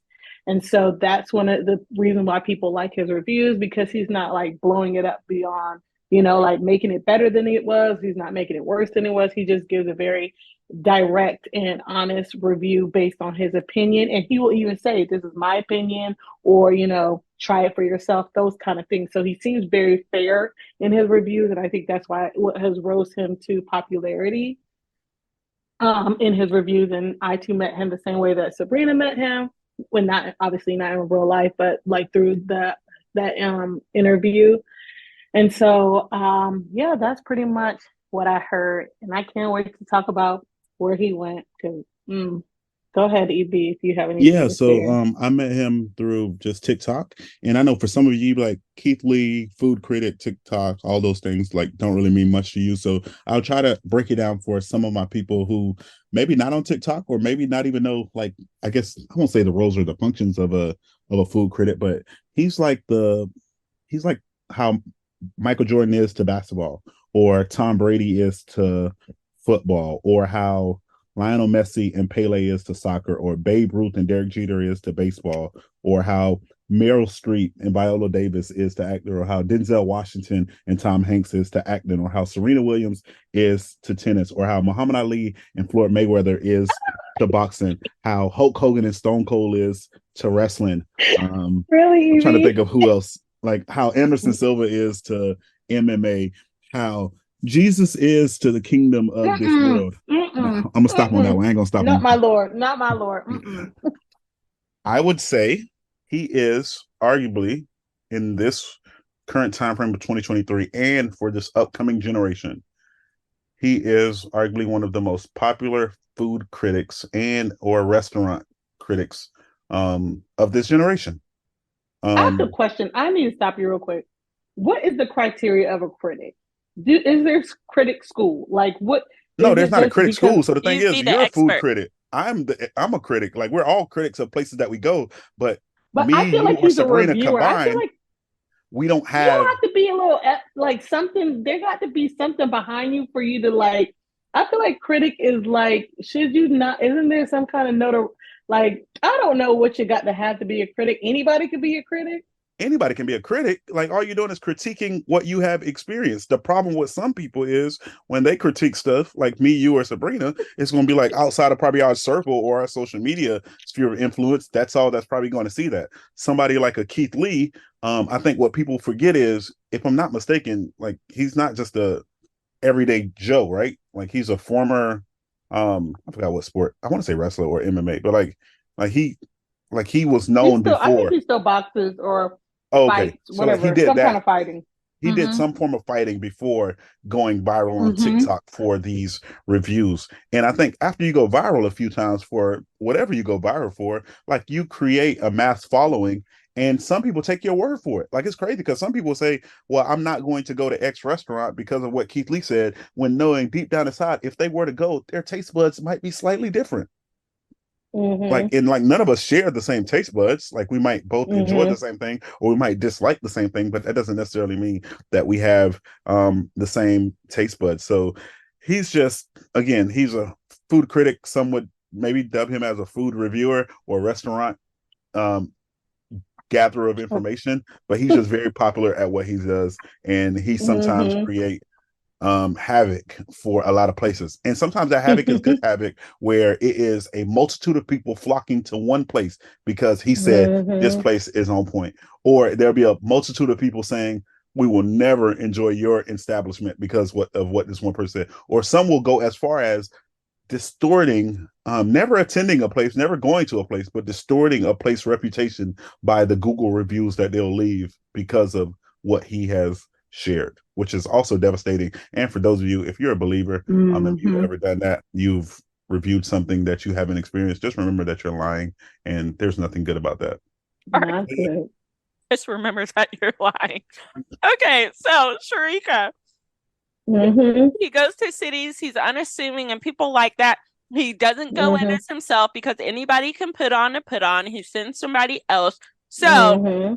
And so that's one of the reasons why people like his reviews, because he's not like blowing it up beyond, like making it better than it was. He's not making it worse than it was. He just gives a very direct and honest review based on his opinion. And he will even say, this is my opinion, or, try it for yourself, those kind of things. So he seems very fair in his reviews. And I think that's what has rose him to popularity in his reviews. And I too met him the same way that Sabrina met him, when not obviously not in real life, but like through that interview. And so, that's pretty much what I heard. And I can't wait to talk about where he went. Go ahead, EB, if you have anything to so share. I met him through just TikTok. And I know for some of you, like Keith Lee, food critic, TikTok, all those things like don't really mean much to you. So I'll try to break it down for some of my people who maybe not on TikTok, or maybe not even know, like, I guess I won't say the roles or the functions of a food critic, but he's like how Michael Jordan is to basketball, or Tom Brady is to football, or how Lionel Messi and Pele is to soccer, or Babe Ruth and Derek Jeter is to baseball, or how Meryl Streep and Viola Davis is to acting, or how Denzel Washington and Tom Hanks is to acting, or how Serena Williams is to tennis, or how Muhammad Ali and Floyd Mayweather is to boxing, how Hulk Hogan and Stone Cold is to wrestling. Really, I'm trying to think Evie? of who else, like how Anderson Silva is to MMA, how Jesus is to the kingdom of this Mm-mm, world. No, mm-mm, I'm gonna stop on that mm-mm. one. I ain't gonna stop Not on. my Lord. Not my Lord. Mm-mm. I would say he is arguably in this current time frame of 2023 and for this upcoming generation. He is arguably one of the most popular food critics and or restaurant critics of this generation. I have a Um, question. I need to stop you real quick. What is the criteria of a critic? Is there critic school? Like, what no, is there's it? not a Just critic because? school. So the thing You is, be the you're a food expert. critic. I'm a critic. Like we're all critics of places that we go, but But I me, feel you, like or he's a Sabrina reviewer. I feel combined, like we don't you don't have have to be a little like something. There got to be something behind you for you to like. I feel like critic is like, should you not? Isn't there some kind of note? Like, I don't know what you got to have to be a critic. Anybody could be a critic. anybody can be a critic. Like all you're doing is critiquing what you have experienced. The problem with some people is when they critique stuff, like me, you, or Sabrina, it's going to be like outside of probably our circle or our social media sphere of influence. That's all that's probably going to see that. Somebody like a Keith Lee, I think what people forget is, if I'm not mistaken, like he's not just a everyday Joe, right? Like he's a former, I forgot what sport. I want to say wrestler or MMA, but like he, like he was He's known still. I think before. he still boxes or Oh, okay, fights, so like he whatever, did some kind that. of fighting. He did Mm-hmm. some form of fighting before going viral on Mm-hmm. TikTok for these reviews. And I think after you go viral a few times for whatever you go viral for, like you create a mass following, and some people take your word for it. Like it's crazy because some people say, well, I'm not going to go to X restaurant because of what Keith Lee said, when knowing deep down inside, if they were to go, their taste buds might be slightly different. Mm-hmm. Like, and like none of us share the same taste buds. Like we might both enjoy the Mm-hmm. same thing or we might dislike the same thing, but that doesn't necessarily mean that we have the same taste buds. So he's just, again, he's a food critic. Some would maybe dub him as a food reviewer or restaurant um gatherer of information, but he's just very popular at what he does, and he sometimes Mm-hmm. create havoc for a lot of places. And sometimes that havoc is good havoc, where it is a multitude of people flocking to one place because he said this Mm-hmm. place is on point. Or there'll be a multitude of people saying, we will never enjoy your establishment because of what this one person said. Or some will go as far as distorting, never attending a place, never going to a place, but distorting a place reputation by the Google reviews that they'll leave because of what he has shared, which is also devastating. And for those of you, if you're a believer, if you've Mm-hmm. ever done that, you've reviewed something that you haven't experienced, just remember that you're lying, and there's nothing good about that. Not good. Just remember that you're lying. Okay, so Sharika, Mm-hmm. he goes to cities, he's unassuming, and people like that. He doesn't go in Mm-hmm. as himself because anybody can put on a put on. He sends somebody else. So Mm-hmm.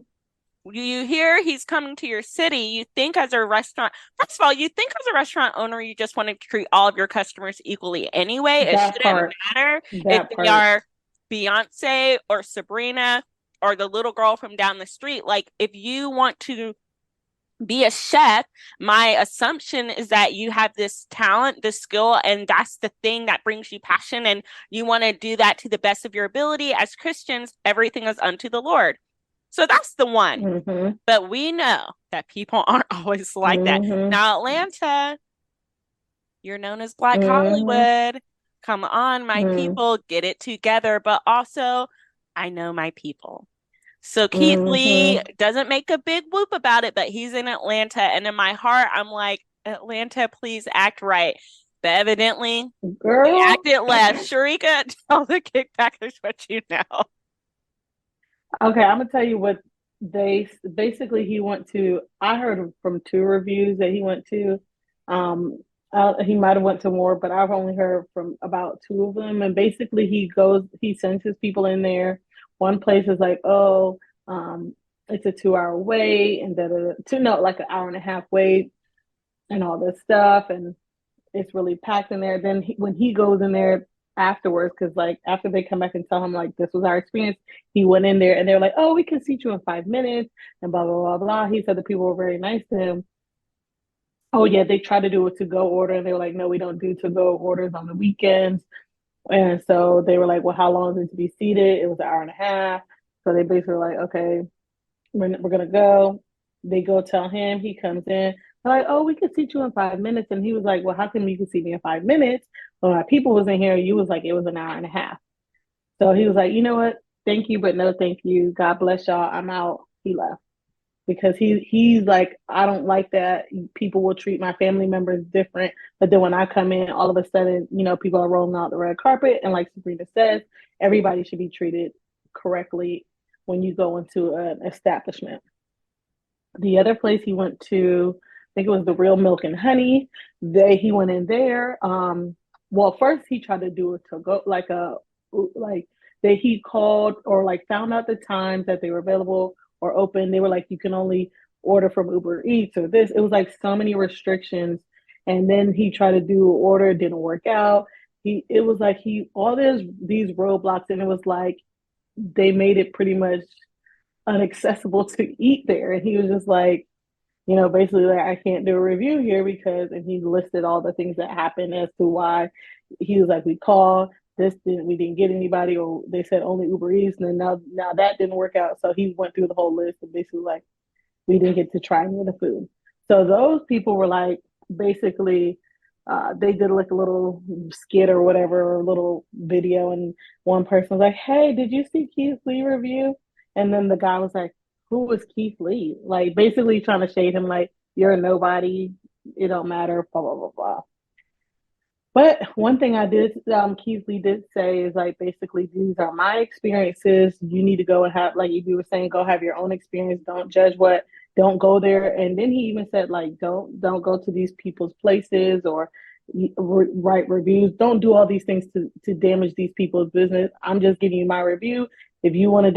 you hear he's coming to your city, you think as a restaurant, first of all, you think as a restaurant owner, you just want to treat all of your customers equally anyway. It That shouldn't part. matter if That they part. are Beyonce or Sabrina or the little girl from down the street. Like, if you want to be a chef, my assumption is that you have this talent, this skill, and that's the thing that brings you passion. And you want to do that to the best of your ability. As Christians, everything is unto the Lord. So that's the one. Mm-hmm. But we know that people aren't always like that. Mm-hmm. Now, Atlanta, you're known as Black Mm-hmm. Hollywood. Come on, my people, get it together. But also, I know my people. So Keith Lee Mm-hmm. doesn't make a big whoop about it, but he's in Atlanta. And in my heart, I'm like, Atlanta, please act right. But evidently, they Girl. acted left. Sharika, tell the kickbackers what you know. Okay, I'm gonna tell you what they basically he went to. I heard from two reviews that he went to. Um, he might have went to more, but I've only heard from about two of them. And basically, he sends his people in there. One place is like, oh, it's a 2 hour wait, and to no, like an hour and a half wait, and all this stuff, and it's really packed in there. Then when he goes in there, afterwards, because like after they come back and tell him like this was our experience, he went in there and they were like, oh, we can seat you in 5 minutes and blah blah blah blah. He said the people were very nice to him. Oh yeah, they tried to do a to go order and they were like, no, we don't do to go orders on the weekends. And so they were like, well, how long is it to be seated? It was an hour and a half. So they basically were like, okay, we're gonna go. They go tell him. He comes in. They're like, oh, we can seat you in 5 minutes. And he was like, well, how come you can seat me in 5 minutes? When my people was in here, you was like, it was an hour and a half. So he was like, you know what? Thank you, but no, thank you. God bless y'all. I'm out. He left because he's like, I don't like that people will treat my family members different. But then when I come in, all of a sudden, people are rolling out the red carpet. And like Sabrina says, everybody should be treated correctly when you go into an establishment. The other place he went to, I think it was the Real Milk and Honey. He went in there. Well, first he tried to do it to go like that he called or like found out the times that they were available or open. They were like, you can only order from Uber Eats or this. It was like so many restrictions. And then he tried to do an order, it didn't work out. It was like all these roadblocks, and it was like they made it pretty much inaccessible to eat there. And he was just like, basically like, I can't do a review here because, and he listed all the things that happened as to why. He was like, we called we didn't get anybody, or they said only Uber Eats, and then now that didn't work out. So he went through the whole list and basically like, we didn't get to try any of the food. So those people were like, basically, they did like a little skit or whatever, or a little video, and one person was like, hey, did you see Keith Lee review? And then the guy was like, who was Keith Lee? Like basically trying to shade him like, you're a nobody, it don't matter, blah, blah, blah, blah. But one thing Keith Lee did say is like, basically, these are my experiences. You need to go and have, like you were saying, go have your own experience. Don't judge don't go there. And then he even said like, don't go to these people's places or write reviews. Don't do all these things to damage these people's business. I'm just giving you my review. If you want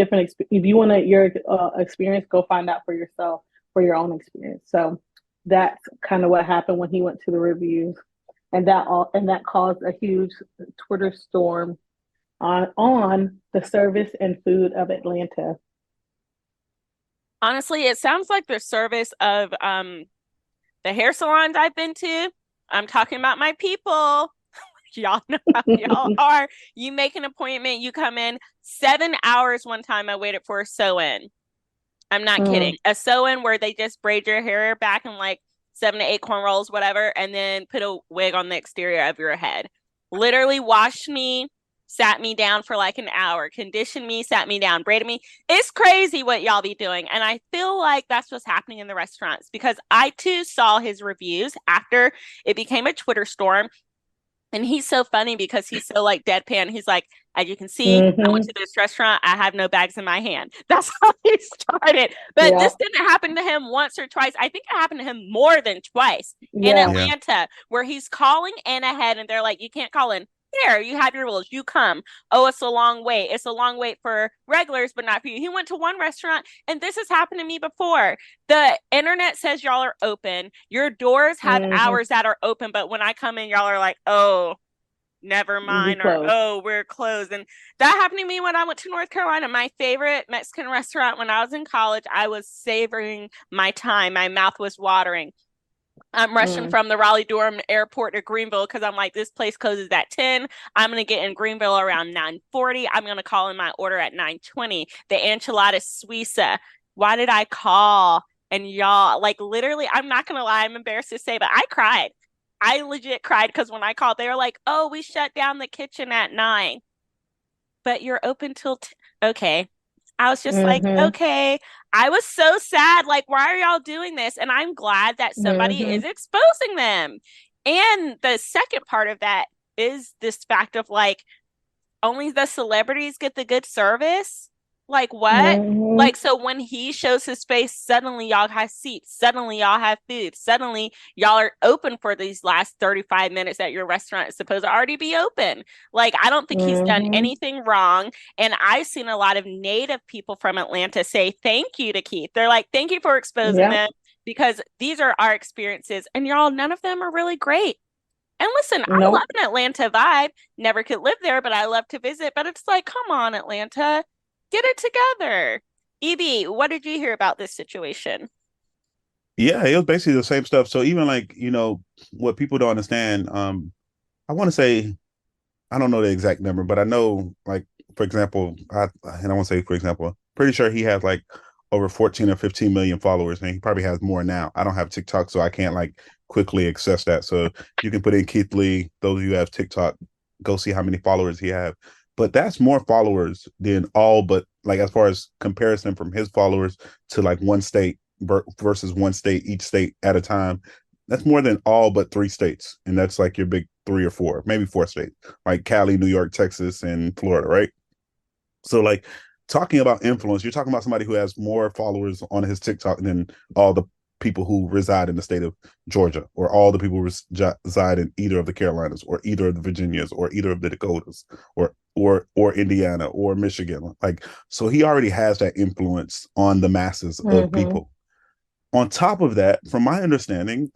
your experience, go find out for yourself for your own experience. So that's kind of what happened when he went to the reviews. And that caused a huge Twitter storm on the service and food of Atlanta. Honestly, it sounds like the service of the hair salons I've been to. I'm talking about my people. Y'all know how y'all are. You make an appointment, you come in 7 hours. One time I waited for a sew-in. I'm not kidding. A sew-in where they just braid your hair back in like 7 to 8 cornrows, whatever, and then put a wig on the exterior of your head. Literally washed me, sat me down for like an hour, conditioned me, sat me down, braided me. It's crazy what y'all be doing. And I feel like that's what's happening in the restaurants, because I too saw his reviews after it became a Twitter storm. And he's so funny because he's so like deadpan. He's like, as you can see, I went to this restaurant. I have no bags in my hand. That's how he started. But this didn't happen to him once or twice. I think it happened to him more than twice in Atlanta, where he's calling in ahead and they're like, you can't call in. Here, you have your rules. You come. Oh, it's a long wait. It's a long wait for regulars, but not for you. He went to one restaurant, and this has happened to me before. The internet says y'all are open. Your doors have hours that are open, but when I come in, y'all are like, oh, never mind, or oh, we're closed. And that happened to me when I went to North Carolina. My favorite Mexican restaurant when I was in college, I was savoring my time. My mouth was watering. I'm rushing from the Raleigh-Durham airport to Greenville because I'm like, this place closes at 10. I'm going to get in Greenville around 9:40. I'm going to call in my order at 9:20. The enchilada suiza. Why did I call? And y'all, like literally, I'm not going to lie, I'm embarrassed to say, but I cried. I legit cried because when I called, they were like, oh, we shut down the kitchen at 9. But you're open till okay. I was just like, okay. I was so sad. Like, why are y'all doing this? And I'm glad that somebody is exposing them. And the second part of that is this fact of like, only the celebrities get the good service. Like, what? Like, so when he shows his face, suddenly y'all have seats. Suddenly y'all have food. Suddenly y'all are open for these last 35 minutes that your restaurant is supposed to already be open. Like, I don't think he's done anything wrong. And I've seen a lot of native people from Atlanta say thank you to Keith. They're like, thank you for exposing them, because these are our experiences. And y'all, none of them are really great. And listen, I love Nope. an Atlanta vibe. Never could live there, but I love to visit. But it's like, come on, Atlanta, get it together. Evie, what did you hear about this situation? Yeah, it was basically the same stuff. So even like, what people don't understand, I want to say, I don't know the exact number, but I know, like, for example, and I want to say, for example, pretty sure he has like over 14 or 15 million followers, and he probably has more now. I don't have TikTok, so I can't like quickly access that. So you can put in Keith Lee, those of you who have TikTok, go see how many followers he have. But that's more followers than all, but like as far as comparison from his followers to like one state versus one state, each state at a time, that's more than all but three states. And that's like your big three or four, maybe four states, like Cali, New York, Texas, and Florida, right? So like talking about influence, you're talking about somebody who has more followers on his TikTok than all the people who reside in the state of Georgia, or all the people who reside in either of the Carolinas, or either of the Virginias, or either of the Dakotas, or Indiana, or Michigan. Like, so he already has that influence on the masses of Mm-hmm. people. On top of that, from my understanding,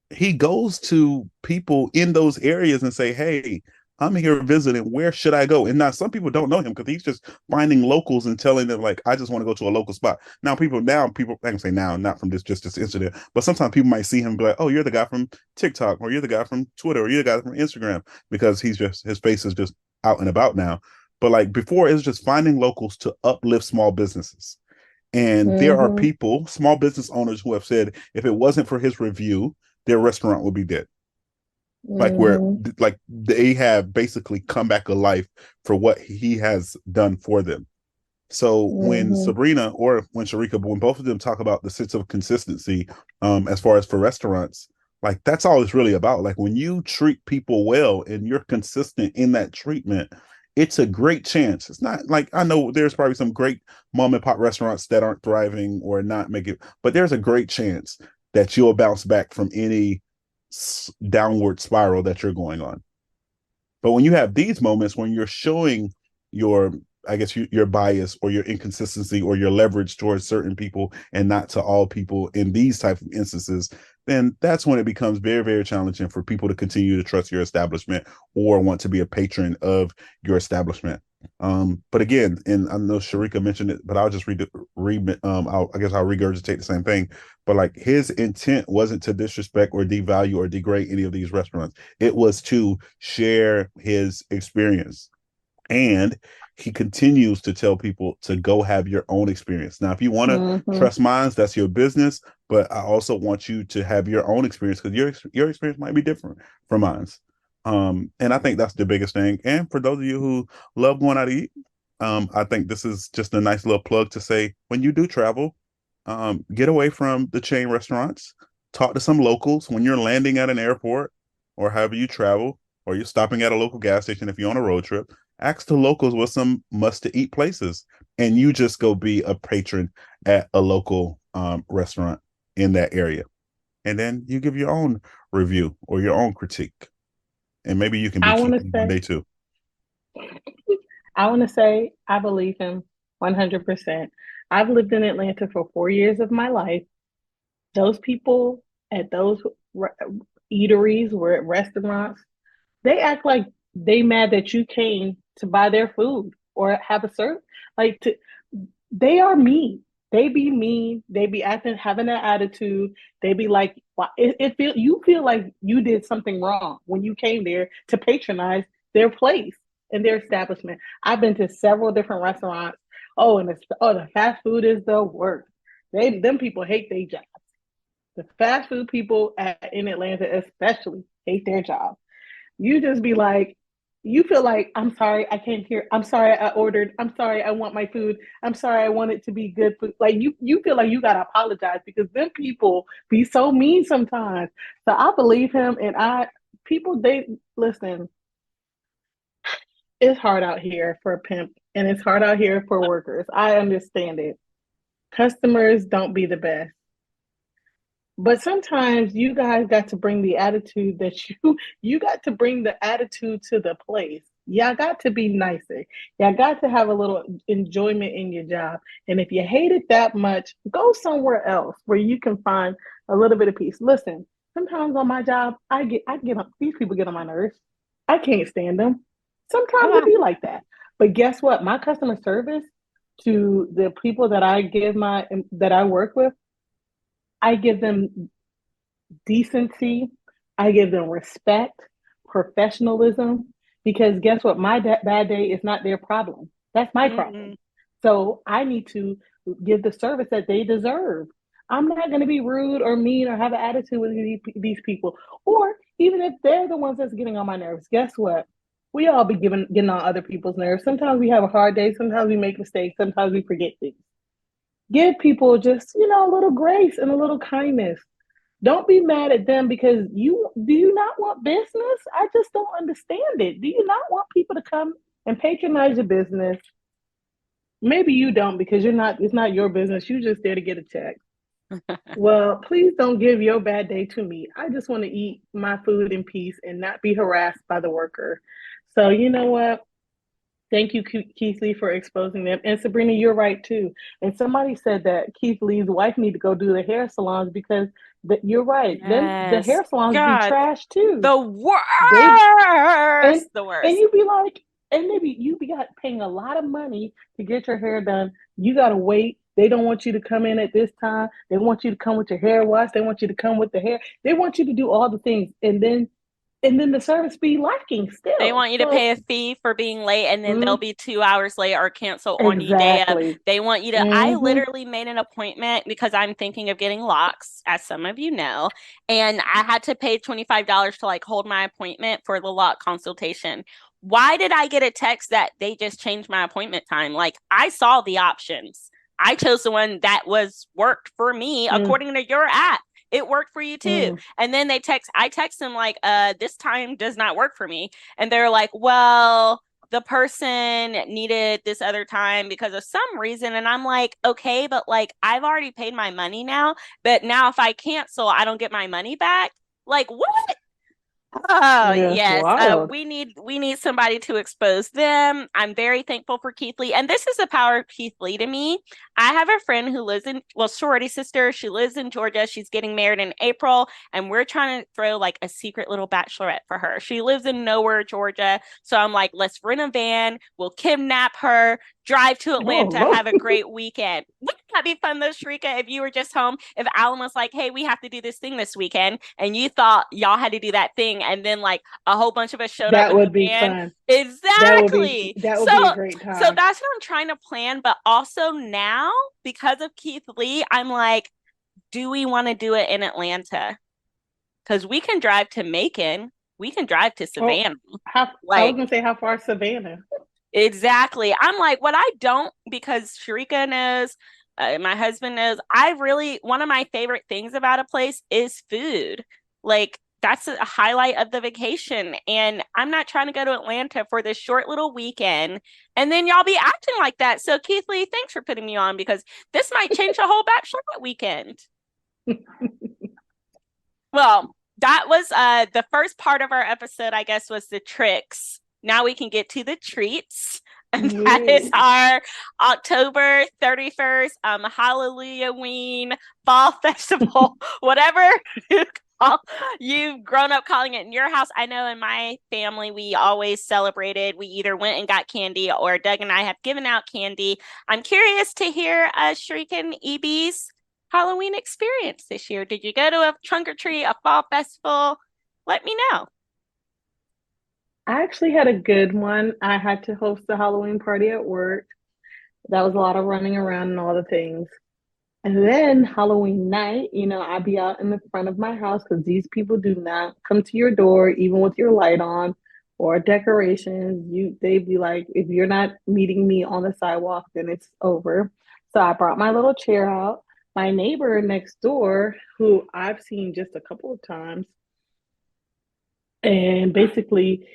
he goes to people in those areas and say, "Hey, I'm here visiting. Where should I go?" And now some people don't know him because he's just finding locals and telling them like, "I just want to go to a local spot." Now people, I can say now, not from this incident, but sometimes people might see him and be like, "Oh, you're the guy from TikTok, or you're the guy from Twitter, or you're the guy from Instagram," because his face is just out and about now. But like before, it was just finding locals to uplift small businesses. And there are Mm-hmm. people, small business owners, who have said if it wasn't for his review, their restaurant would be dead. Like where Mm-hmm. like they have basically come back alive for what he has done for them. So when Mm-hmm. Sabrina or when Sharika, when both of them talk about the sense of consistency, as far as for restaurants, like that's all it's really about. Like when you treat people well and you're consistent in that treatment, it's a great chance. It's not like, I know there's probably some great mom and pop restaurants that aren't thriving or not making, but there's a great chance that you'll bounce back from any downward spiral that you're going on. But when you have these moments when you're showing your, I guess, your bias or your inconsistency or your leverage towards certain people and not to all people in these type of instances, then that's when it becomes very, very challenging for people to continue to trust your establishment or want to be a patron of your establishment. But again, and I know Sharika mentioned it, but I'll just I guess I'll regurgitate the same thing. But like his intent wasn't to disrespect or devalue or degrade any of these restaurants. It was to share his experience. And he continues to tell people to go have your own experience. Now, if you want to Mm-hmm. trust minds, that's your business. But I also want you to have your own experience because your experience might be different from mine's. And I think that's the biggest thing. And for those of you who love going out to eat, I think this is just a nice little plug to say when you do travel, get away from the chain restaurants, talk to some locals when you're landing at an airport or however you travel, or you're stopping at a local gas station if you're on a road trip. Ask the locals what some must to eat places, and you just go be a patron at a local restaurant in that area. And then you give your own review or your own critique. And maybe you can be I want Keith to one say, day too. I want to say, I believe him 100%. I've lived in Atlanta for 4 years of my life. Those people at those re- eateries or at restaurants, they act like they mad that you came to buy their food or have a serve. Like to, they are mean. They be mean. They be acting, having that attitude. They be like, it feel you feel like you did something wrong when you came there to patronize their place and their establishment. I've been to several different restaurants. Oh, and the fast food is the worst. Them people hate their job. The fast food people in Atlanta especially hate their job. You just be like, you feel like, I'm sorry, I can't hear. I'm sorry, I ordered. I'm sorry, I want my food. I'm sorry, I want it to be good food. Like you feel like you gotta apologize because them people be so mean sometimes. So I believe him, and people they listen. It's hard out here for a pimp, and it's hard out here for workers. I understand it. Customers don't be the best. But sometimes you guys got to bring the attitude that you got to bring the attitude to the place. Y'all got to be nicer. Y'all got to have a little enjoyment in your job. And if you hate it that much, go somewhere else where you can find a little bit of peace. Listen, Sometimes on my job, I get on these people get on my nerves. I can't stand them. Sometimes it Oh, be like that. But guess what? My customer service to the people that I work with, I give them decency, I give them respect, professionalism, because guess what? My bad day is not their problem. That's my mm-mm. problem. So I need to give the service that they deserve. I'm not going to be rude or mean or have an attitude with these people. Or even if they're the ones that's getting on my nerves, guess what? We all be getting on other people's nerves. Sometimes we have a hard day. Sometimes we make mistakes. Sometimes we forget things. Give people just, a little grace and a little kindness. Don't be mad at them because you do you not want business? I just don't understand it. Do you not want people to come and patronize your business? Maybe you don't because it's not your business. You just there to get a check. Well, please don't give your bad day to me. I just want to eat my food in peace and not be harassed by the worker. So you know what? Thank you, Keith Lee, for exposing them. And Sabrina, you're right too. And somebody said that Keith Lee's wife need to go do the hair salons because you're right. Then the Yes. hair salons be God, trash too. the They and worst, the and worst. you be like, and maybe you be paying a lot of money to get your hair done. You gotta wait. They don't want you to come in at this time. They want you to come with your hair wash. They want you to come with the hair. They want you to do all the things, and then the service be lacking They still. want you to So pay a fee for being late and then they'll mm, be 2 hours late or cancel on you day of. exactly. They want you to, I Mm-hmm. literally made an appointment because I'm thinking of getting locks, as some of you know, and I had to pay $25 to like hold my appointment for the lock consultation. Why did I get a text that they just changed my appointment time? Like I saw the options. I chose the one that was worked for me Mm, according to your app. It worked for you too. mm, And then I text them like, this time does not work for me. And they're like, well, the person needed this other time because of some reason. And I'm like, okay, but like I've already paid my money now. But now if I cancel, I don't get my money back. Like, what? Oh, yeah, it's yes. wild. We need somebody to expose them. I'm very thankful for Keith Lee. And this is the power of Keith Lee to me. I have a friend who lives in, well, sorority sister. She lives in Georgia. She's getting married in April, and we're trying to throw like a secret little bachelorette for her. She lives in nowhere, Georgia. So I'm like, let's rent a van. We'll kidnap her, drive to Oh Atlanta, Lord, have a great weekend. Wouldn't that be fun though, Sharika, if you were just home? If Alan was like, hey, we have to do this thing this weekend, and you thought y'all had to do that thing, and then like a whole bunch of us showed up that in the would be van. fun. Exactly. That would So be a great so time. that's what I'm trying to plan. But also now, because of Keith Lee, I'm like, do we want to do it in Atlanta? Because we can drive to Macon, we can drive to Oh, Savannah. I was Like, gonna say how far is Savannah? exactly. I'm like, what I don't, because Sharika knows, my husband knows, I really, one of my favorite things about a place is food. Like, that's a highlight of the vacation. And I'm not trying to go to Atlanta for this short little weekend. And then y'all be acting like that. So, Keith Lee, thanks for putting me on because this might change the whole bachelorette weekend. Well, that was the first part of our episode, I guess, was the tricks. Now we can get to the treats. And that is Yes. our October 31st Hallelujah Ween Fall Festival, whatever you've grown up calling it in your house. I know in my family, we always celebrated. We either went and got candy or Doug and I have given out candy. I'm curious to hear Shriekin' and EB's Halloween experience this year. Did you go to a trunk or treat, a fall festival? Let me know. I actually had a good one. I had to host a Halloween party at work. That was a lot of running around and all the things. And then Halloween night, I'd be out in the front of my house because these people do not come to your door, even with your light on or decorations. They'd be like, if you're not meeting me on the sidewalk, then it's over. So I brought my little chair out. My neighbor next door, who I've seen just a couple of times, and basically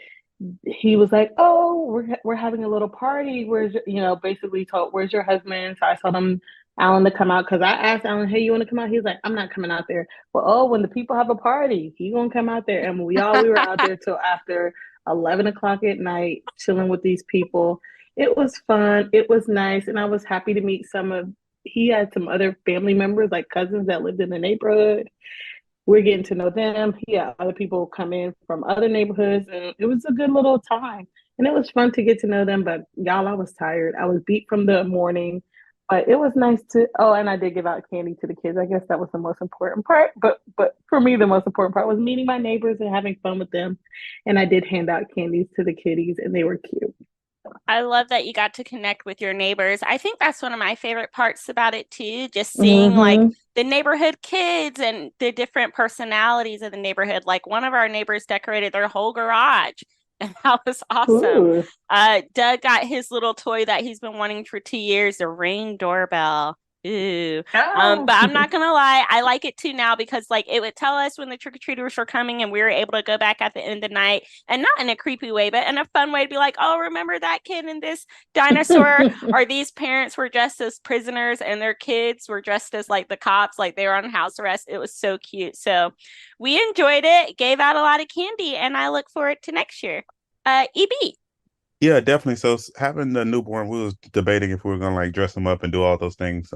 he was like, "Oh, we're having a little party. Basically told, where's your husband?" So I told him Alan to come out because I asked Alan, "Hey, you want to come out?" He was like, "I'm not coming out there." Well, oh, when the people have a party, he gonna come out there, and we were out there till after 11 o'clock at night, chilling with these people. It was fun. It was nice, and I was happy to meet some of. He had some other family members, like cousins that lived in the neighborhood. we're getting to know them. He had other people come in from other neighborhoods, and it was a good little time. And it was fun to get to know them. But y'all, I was tired. I was beat from the morning, but it was nice to. Oh, and I did give out candy to the kids. I guess that was the most important part. But for me, the most important part was meeting my neighbors and having fun with them. And I did hand out candies to the kiddies, and they were cute. I love that you got to connect with your neighbors. I think that's one of my favorite parts about it too, just seeing like Mm-hmm. the neighborhood kids and the different personalities of the neighborhood. Like one of our neighbors decorated their whole garage, and that was awesome. Ooh. Doug got his little toy that he's been wanting for 2 years, the Ring doorbell. Ooh. Ah. But I'm not gonna lie, I like it too now because like it would tell us when the trick-or-treaters were coming and we were able to go back at the end of the night and not in a creepy way, but in a fun way to be like, oh, remember that kid in this dinosaur? Or these parents were dressed as prisoners and their kids were dressed as like the cops, like they were on house arrest. It was so cute. So we enjoyed it, gave out a lot of candy, and I look forward to next year. EB. Yeah, definitely. So having the newborn, we was debating if we were gonna like dress him up and do all those things.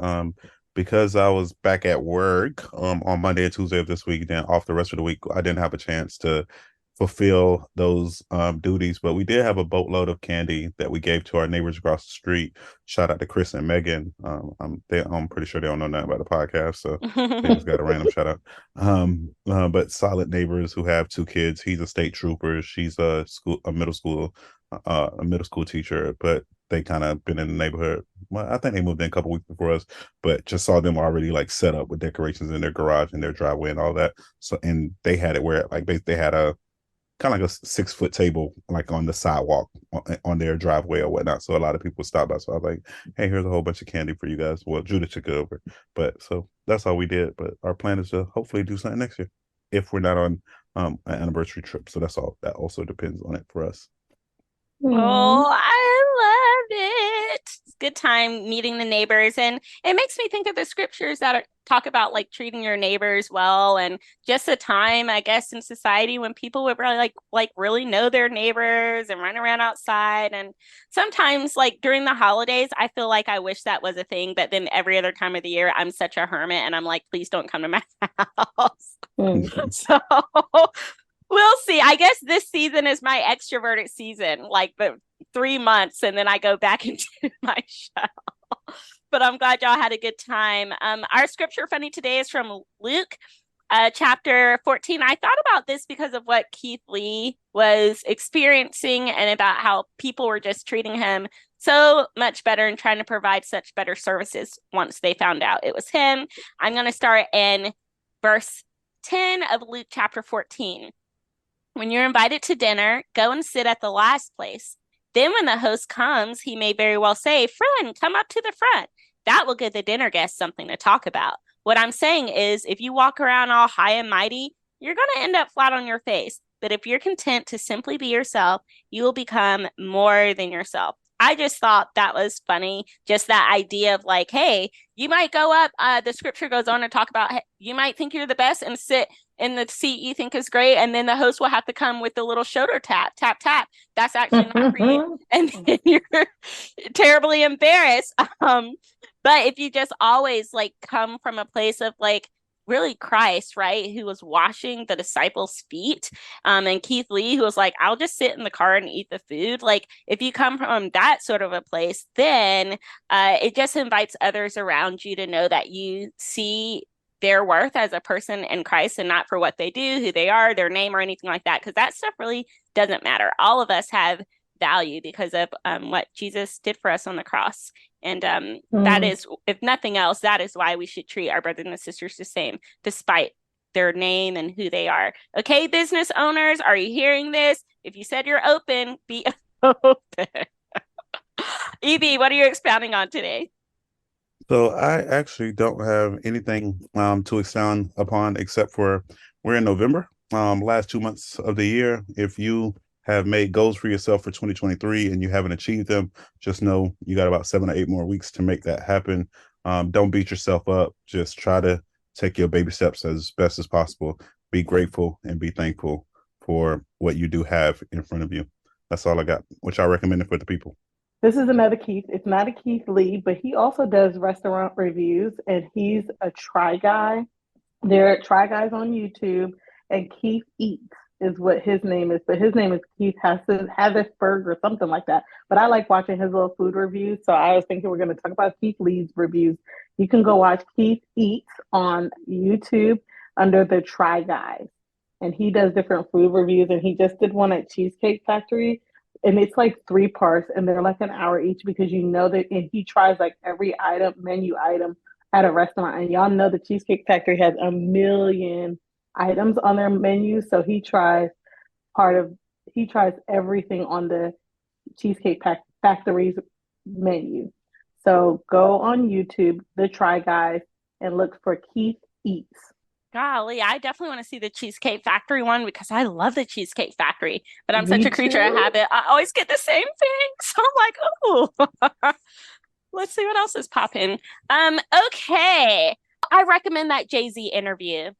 Because I was back at work on Monday and Tuesday of this week, then off the rest of the week, I didn't have a chance to fulfill those duties. But we did have a boatload of candy that we gave to our neighbors across the street. Shout out to Chris and Megan. I'm pretty sure they don't know nothing about the podcast, so they just got a random shout out. But solid neighbors who have two kids. He's a state trooper. She's a middle school teacher, but they kind of been in the neighborhood. Well, I think they moved in a couple weeks before us, but just saw them already like set up with decorations in their garage and their driveway and all that. So, and they had it where like they had a kind of like a 6 foot table like on the sidewalk on their driveway or whatnot. So a lot of people stopped by. So I was like, hey, here's a whole bunch of candy for you guys. Well, Judith took it over, but so that's all we did. But our plan is to hopefully do something next year if we're not on an anniversary trip. So that's all. That also depends on it for us. Oh, I love it. It's a good time meeting the neighbors. And it makes me think of the scriptures that talk about like treating your neighbors well and just a time, I guess, in society when people would really like really know their neighbors and run around outside. And sometimes like during the holidays, I feel like I wish that was a thing, but then every other time of the year, I'm such a hermit and I'm like, please don't come to my house. So we'll see. I guess this season is my extroverted season, like the 3 months, and then I go back into my shell. But I'm glad y'all had a good time. Our scripture funny today is from Luke, chapter 14. I thought about this because of what Keith Lee was experiencing and about how people were just treating him so much better and trying to provide such better services once they found out it was him. I'm going to start in verse 10 of Luke chapter 14. When you're invited to dinner, go and sit at the last place. Then when the host comes, he may very well say, friend, come up to the front. That will give the dinner guests something to talk about. What I'm saying is, if you walk around all high and mighty, you're going to end up flat on your face. But if you're content to simply be yourself, you will become more than yourself. I just thought that was funny. Just that idea of like, hey, you might go up. The scripture goes on to talk about, hey, you might think you're the best and sit in the seat you think is great. And then the host will have to come with the little shoulder tap, tap, tap. That's actually not for you. And then you're terribly embarrassed. But if you just always like come from a place of like, really Christ, right, who was washing the disciples' feet, and Keith Lee, who was like, I'll just sit in the car and eat the food. Like, if you come from that sort of a place, then it just invites others around you to know that you see their worth as a person in Christ and not for what they do, who they are, their name, or anything like that, because that stuff really doesn't matter. All of us have value because of what Jesus did for us on the cross. And that is, if nothing else, that is why we should treat our brothers and sisters the same, despite their name and who they are. Okay, business owners, are you hearing this? If you said you're open, be open. EB, what are you expounding on today? So I actually don't have anything to expound upon except for we're in November, last 2 months of the year. If you have made goals for yourself for 2023 and you haven't achieved them, just know you got about 7 or 8 more weeks to make that happen. Don't beat yourself up. Just try to take your baby steps as best as possible. Be grateful and be thankful for what you do have in front of you. That's all I got, which I recommend for the people. This is another Keith. It's not a Keith Lee, but he also does restaurant reviews, and he's a try guy. They're Try Guys on YouTube, and Keith Eats is what his name is. But his name is Keith Havisberg or something like that. But I like watching his little food reviews. So I was thinking we're going to talk about Keith Lee's reviews. You can go watch Keith Eats on YouTube under the Try Guys. And he does different food reviews. And he just did one at Cheesecake Factory. And it's like 3 parts, and they're like an hour each because you know that, and he tries like every menu item at a restaurant. And y'all know the Cheesecake Factory has a million items on their menu. So he tries everything on the Cheesecake Factory's menu. So go on YouTube, the Try Guys, and look for Keith Eats. Golly, I definitely want to see the Cheesecake Factory one because I love the Cheesecake Factory, but I'm such a creature of habit. I always get the same thing. So I'm like, oh, let's see what else is popping. Okay. I recommend that Jay-Z interview.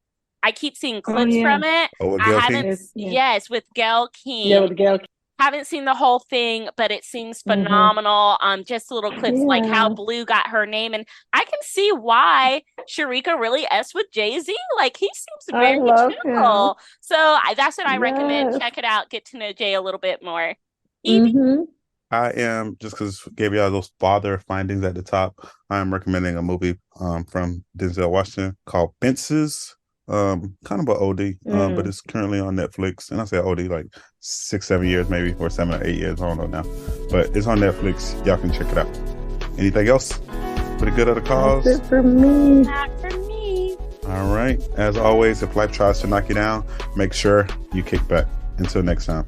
I keep seeing clips from it. Oh, with I Gayle haven't, King? yes, with Gayle King. Yeah, with Gayle King. Haven't seen the whole thing, but it seems phenomenal. Just little clips like how Blue got her name, and I can see why Sharika really s with Jay-Z. Like he seems very chill. So that's what I recommend. Check it out. Get to know Jay a little bit more. I am, just because gave y'all those father findings at the top, I am recommending a movie from Denzel Washington called Fences. Kind of an OD, but it's currently on Netflix. And I say OD like 6-7 years maybe, or 7 or 8 years, I don't know now. But it's on Netflix. Y'all can check it out. Anything else for the good of the cause? That's it for me. Not for me. All right. As always, if life tries to knock you down, make sure you kick back. Until next time.